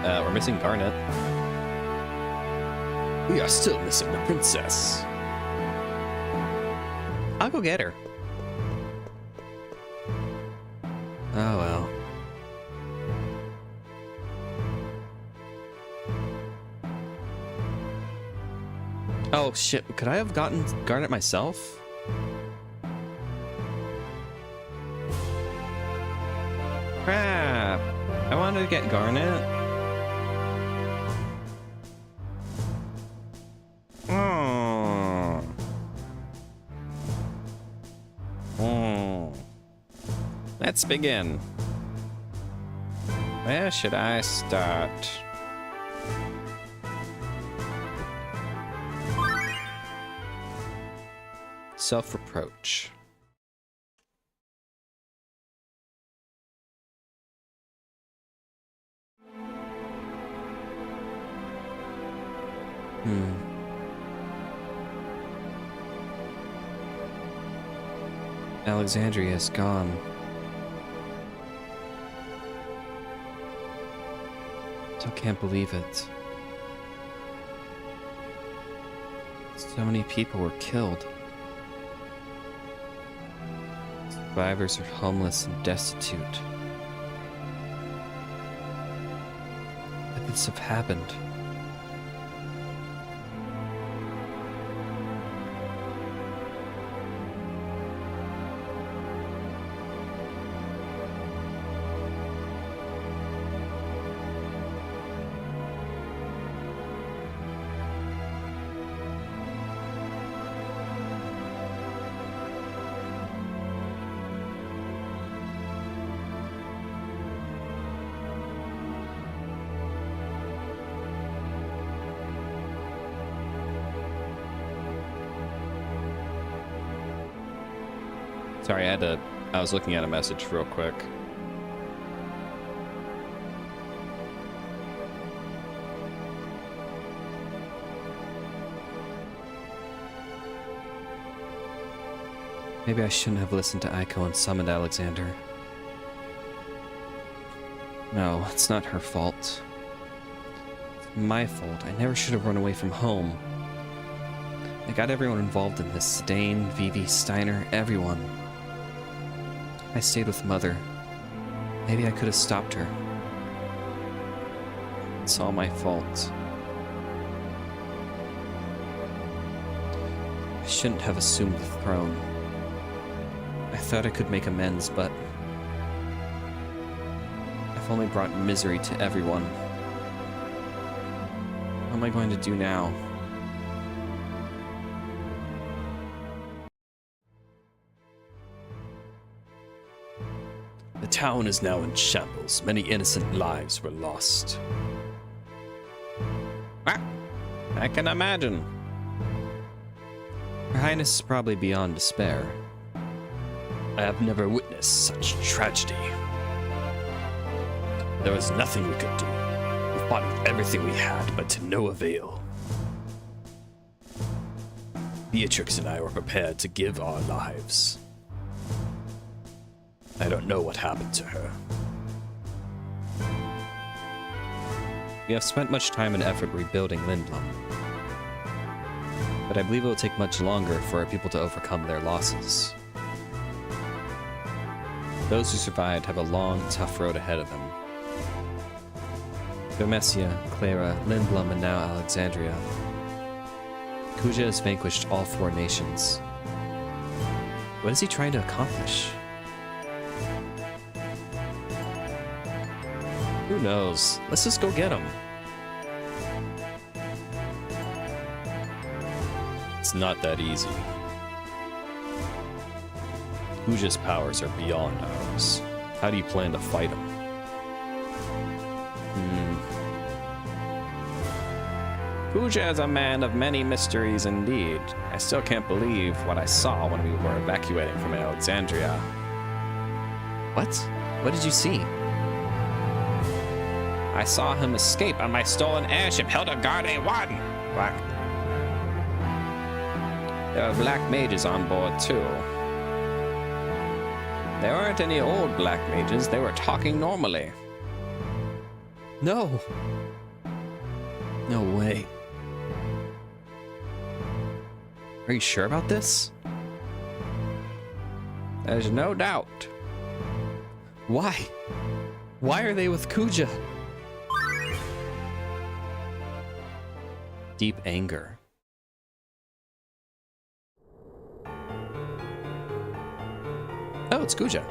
We're missing Garnet. We are still missing the princess. I'll go get her. Oh well. Oh shit, could I have gotten Garnet myself? Crap. I wanted to get Garnet. Let's begin. Where should I start? Self-reproach. Alexandria is gone. Still can't believe it. So many people were killed. Survivors are homeless and destitute. Could this have happened? Sorry, I was looking at a message real quick. Maybe I shouldn't have listened to Aiko and summoned Alexander. No, it's not her fault. It's my fault. I never should have run away from home. I got everyone involved in this. Dane, Vivi, Steiner, everyone. I stayed with Mother. Maybe I could have stopped her. It's all my fault. I shouldn't have assumed the throne. I thought I could make amends, but I've only brought misery to everyone. What am I going to do now? The town is now in shambles. Many innocent lives were lost. Ah, I can imagine. Her Highness is probably beyond despair. I have never witnessed such tragedy. There was nothing we could do. We fought with everything we had, but to no avail. Beatrix and I were prepared to give our lives. I don't know what happened to her. We have spent much time and effort rebuilding Lindblom, but I believe it will take much longer for our people to overcome their losses. Those who survived have a long, tough road ahead of them. Domecia, Clara, Lindblom, and now Alexandria. Kuja has vanquished all 4 nations. What is he trying to accomplish? Who knows? Let's just go get him. It's not that easy. Kuja's powers are beyond ours. How do you plan to fight him? Kuja is a man of many mysteries indeed. I still can't believe what I saw when we were evacuating from Alexandria. What? What did you see? I saw him escape on my stolen airship, Hildegarde 1! Black. There were black mages on board, too. There weren't any old black mages. They were talking normally. No. No way. Are you sure about this? There's no doubt. Why? Why are they with Kuja? Deep anger. Oh, it's Kuja.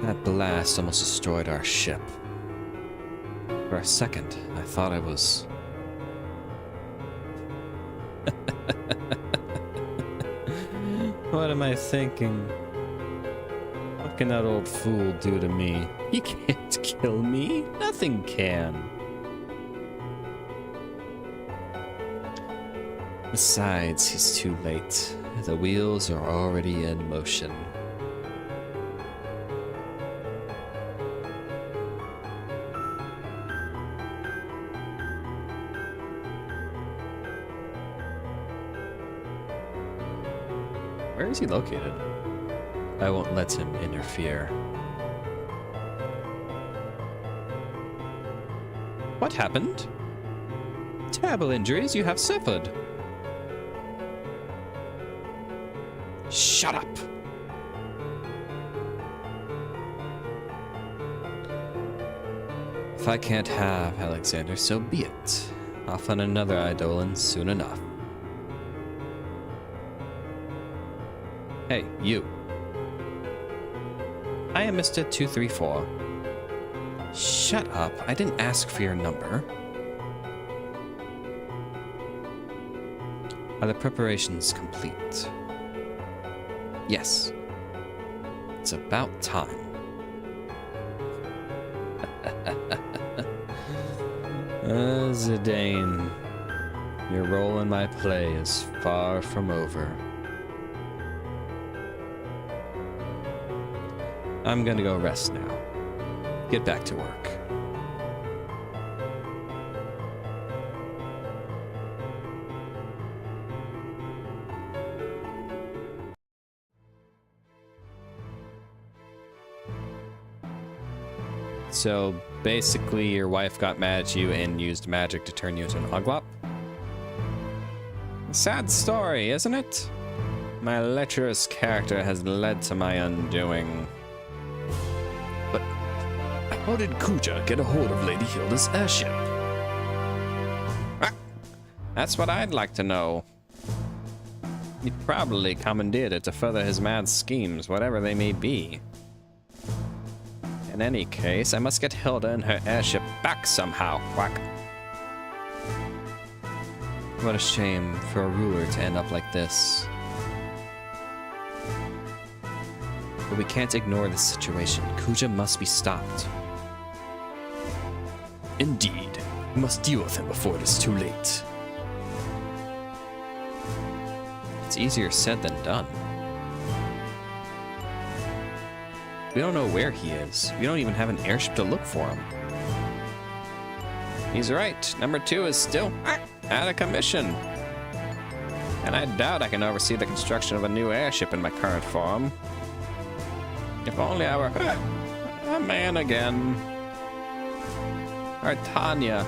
That blast almost destroyed our ship. For a second, I thought I was... What am I thinking? What can that old fool do to me? He can't kill me. Nothing can. Besides, he's too late. The wheels are already in motion. Where is he located? I won't let him interfere. What happened? Terrible injuries you have suffered. Shut up! If I can't have Alexander, so be it. I'll find another Eidolon soon enough. Hey, you. I am Mr. 234. Shut up. I didn't ask for your number. Are the preparations complete? Yes. It's about time. Zidane, your role in my play is far from over. I'm gonna go rest now. Get back to work. So basically your wife got mad at you and used magic to turn you into an Oglop? Sad story, isn't it? My lecherous character has led to my undoing. But how did Kuja get a hold of Lady Hilda's airship? That's what I'd like to know. He probably commandeered it to further his mad schemes, whatever they may be. In any case, I must get Hilda and her airship back somehow. Quack. What a shame for a ruler to end up like this. But we can't ignore this situation. Kuja must be stopped. Indeed. We must deal with him before it is too late. It's easier said than done. We don't know where he is. We don't even have an airship to look for him. He's right. Number 2 is still out of commission. And I doubt I can oversee the construction of a new airship in my current form. If only I were a man again. Or Tanya.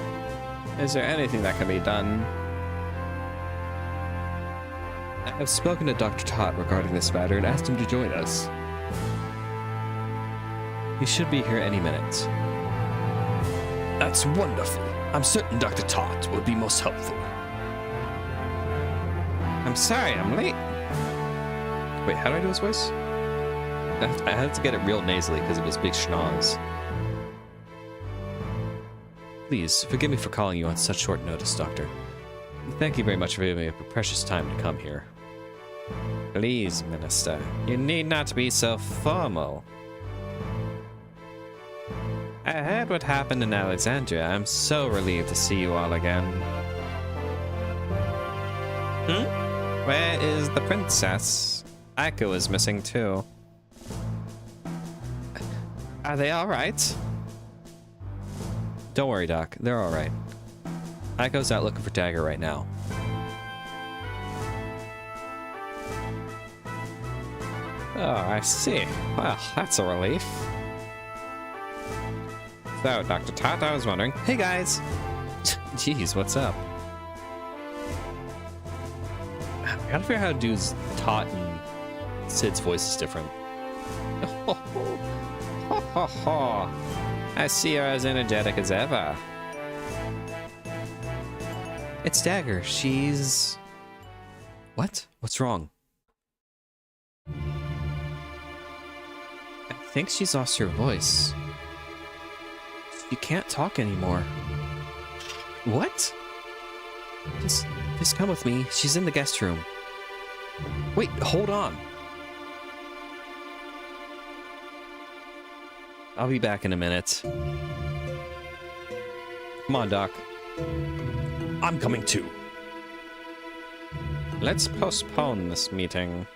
Is there anything that can be done? I've spoken to Dr. Todd regarding this matter and asked him to join us. He should be here any minute. That's wonderful. I'm certain Dr. Todd will be most helpful. I'm sorry, I'm late. Wait, how do I do his voice? I had to get it real nasally because of his big schnoz. Please, forgive me for calling you on such short notice, Doctor. Thank you very much for giving me a precious time to come here. Please, Minister, you need not be so formal. I heard what happened in Alexandria. I'm so relieved to see you all again. Where is the princess? Aiko is missing too. Are they all right? Don't worry, Doc. They're all right. Aiko's out looking for Dagger right now. Oh, I see. Well, that's a relief. So, Dr. Tot, I was wondering... Hey, guys! Jeez, what's up? I gotta figure out how to do Tot and Sid's voice is different. I see you're as energetic as ever. It's Dagger. She's... What? What's wrong? I think she's lost her voice. She can't talk anymore. What? Just come with me. She's in the guest room. Wait, hold on. I'll be back in a minute. Come on, Doc. I'm coming too. Let's postpone this meeting.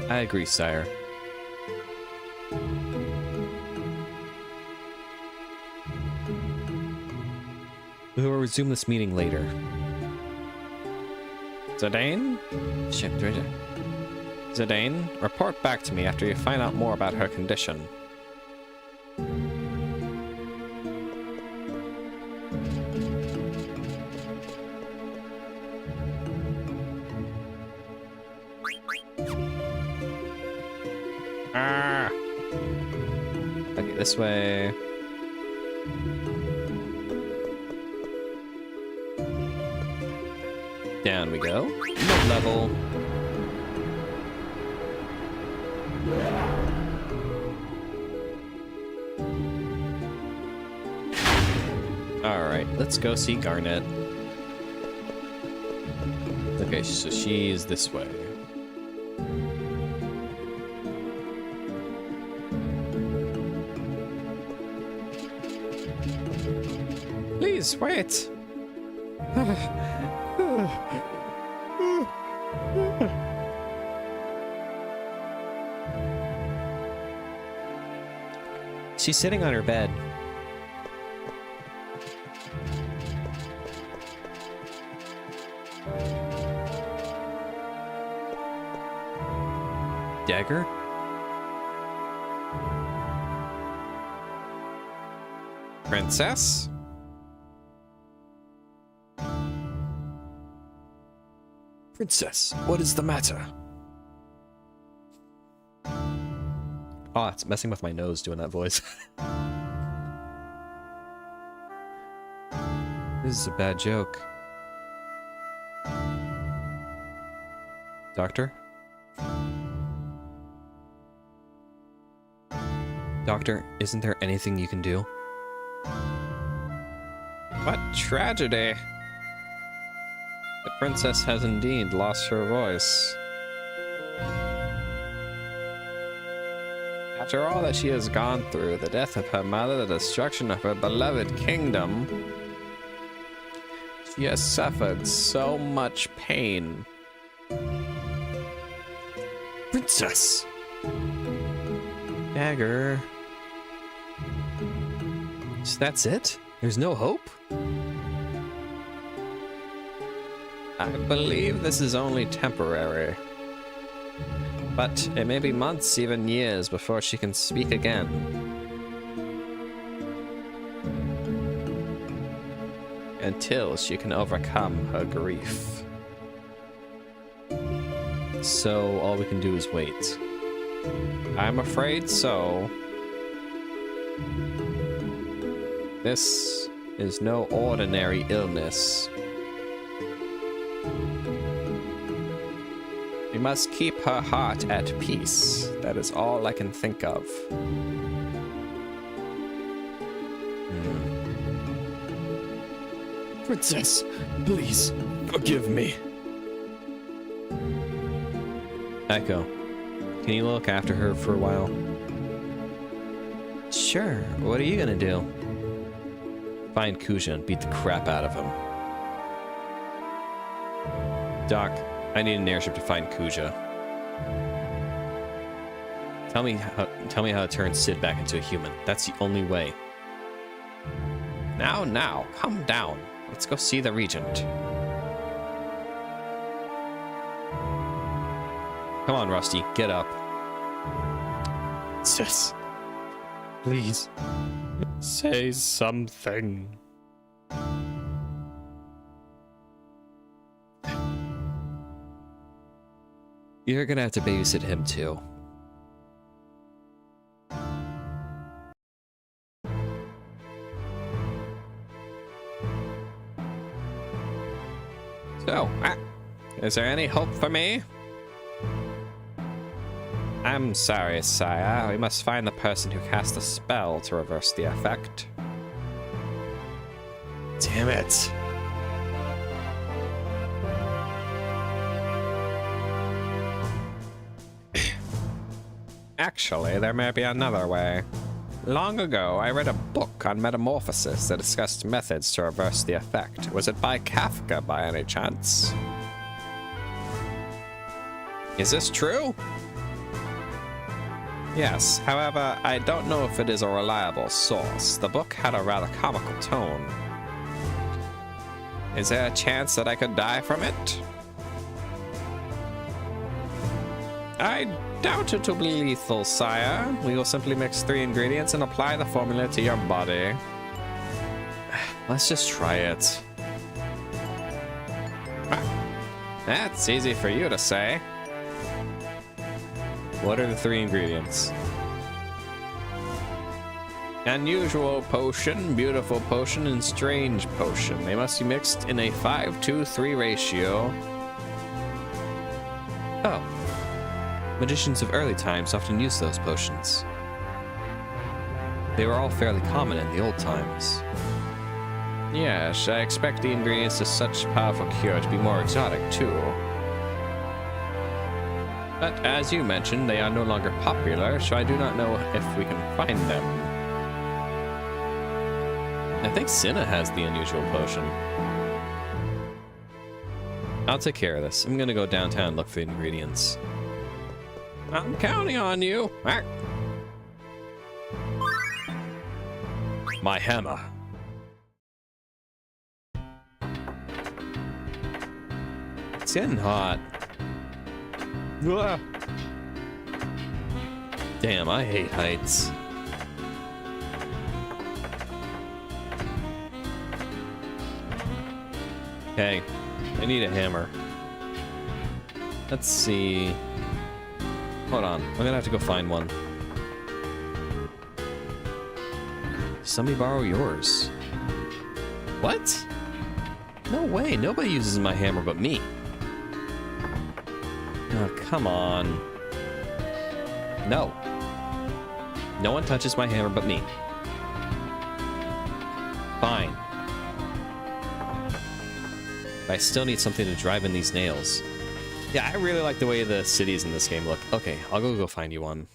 I agree, sire. We will resume this meeting later. Zidane? Zidane, report back to me after you find out more about her condition. Ah! Okay, this way. Down we go. Mid-level. Alright, let's go see Garnet. Okay, so she's this way. Please, wait! She's sitting on her bed. Dagger? Princess? Princess, what is the matter? Oh, it's messing with my nose doing that voice. This is a bad joke. Doctor? Doctor, isn't there anything you can do? What tragedy! The princess has indeed lost her voice. After all that she has gone through, the death of her mother, the destruction of her beloved kingdom, she has suffered so much pain. Princess! Dagger. So that's it? There's no hope? I believe this is only temporary. But it may be months, even years, before she can speak again. Until she can overcome her grief. So all we can do is wait. I'm afraid so. This is no ordinary illness. We must keep her heart at peace. That is all I can think of. Princess, please, forgive me. Echo, can you look after her for a while? Sure. What are you gonna do? Find Kuja and beat the crap out of him. Doc, I need an airship to find Kuja. Tell me how to turn Sid back into a human. That's the only way. Now, calm down. Let's go see the Regent. Come on, Rusty, get up. Sis, please, say something. You're gonna have to babysit him too. So, is there any hope for me? I'm sorry, sire. We must find the person who cast the spell to reverse the effect. Damn it. Actually, there may be another way. Long ago, I read a book on metamorphosis that discussed methods to reverse the effect. Was it by Kafka by any chance? Is this true? Yes, however, I don't know if it is a reliable source. The book had a rather comical tone. Is there a chance that I could die from it? I doubt it will be lethal, sire. We will simply mix 3 ingredients and apply the formula to your body. Let's just try it. That's easy for you to say. What are the 3 ingredients? Unusual potion, beautiful potion, and strange potion. They must be mixed in a 5-2-3 ratio. Oh. Magicians of early times often used those potions. They were all fairly common in the old times. Yes, I expect the ingredients to such powerful cure to be more exotic, too. But as you mentioned, they are no longer popular, so I do not know if we can find them. I think Cinna has the unusual potion. I'll take care of this. I'm gonna go downtown and look for the ingredients. I'm counting on you. My hammer. It's getting hot. Ugh. Damn, I hate heights. Okay, I need a hammer. Let's see. Hold on, I'm gonna have to go find one. Somebody borrow yours. What? No way, nobody uses my hammer but me. Oh, come on. No. No one touches my hammer but me. Fine. But I still need something to drive in these nails. Yeah, I really like the way the cities in this game look. Okay, I'll go find you one.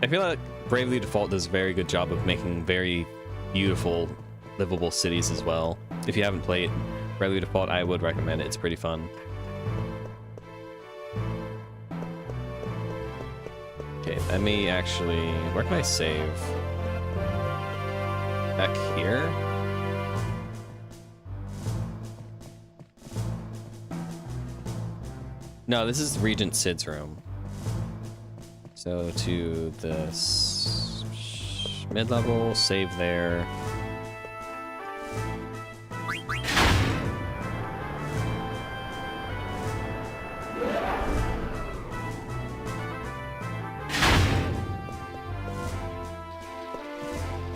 I feel like Bravely Default does a very good job of making very beautiful, livable cities as well. If you haven't played Bravely Default, I would recommend it. It's pretty fun. Okay, let me actually... Where can I save? Back here? No, this is Regent Sid's room. So to this mid-level, save there.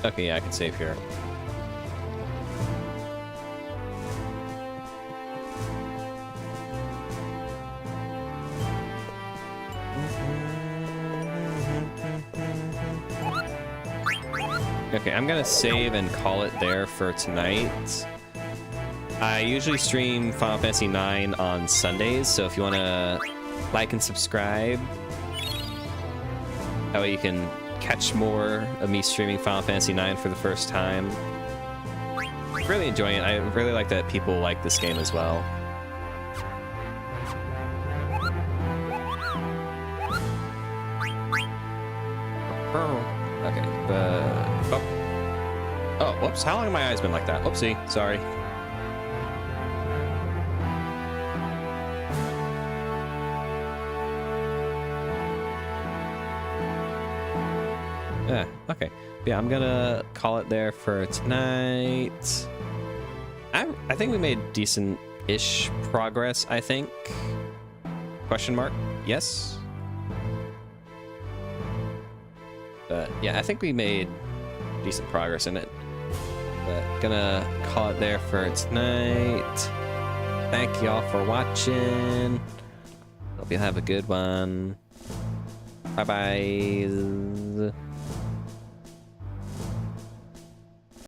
Okay, yeah, I can save here. Okay, I'm gonna save and call it there for tonight. I usually stream Final Fantasy IX on Sundays, so if you want to like and subscribe, that way you can catch more of me streaming Final Fantasy IX for the first time. Really enjoying it. I really like that people like this game as well. Okay, but... Oh, whoops. How long have my eyes been like that? Whoopsie. Sorry. Yeah, okay. Yeah, I'm gonna call it there for tonight. I think we made decent-ish progress, I think. Question mark? Yes? But yeah, I think we made decent progress in it. But gonna call it there for tonight. Thank y'all for watching. Hope you have a good one. Bye-bye.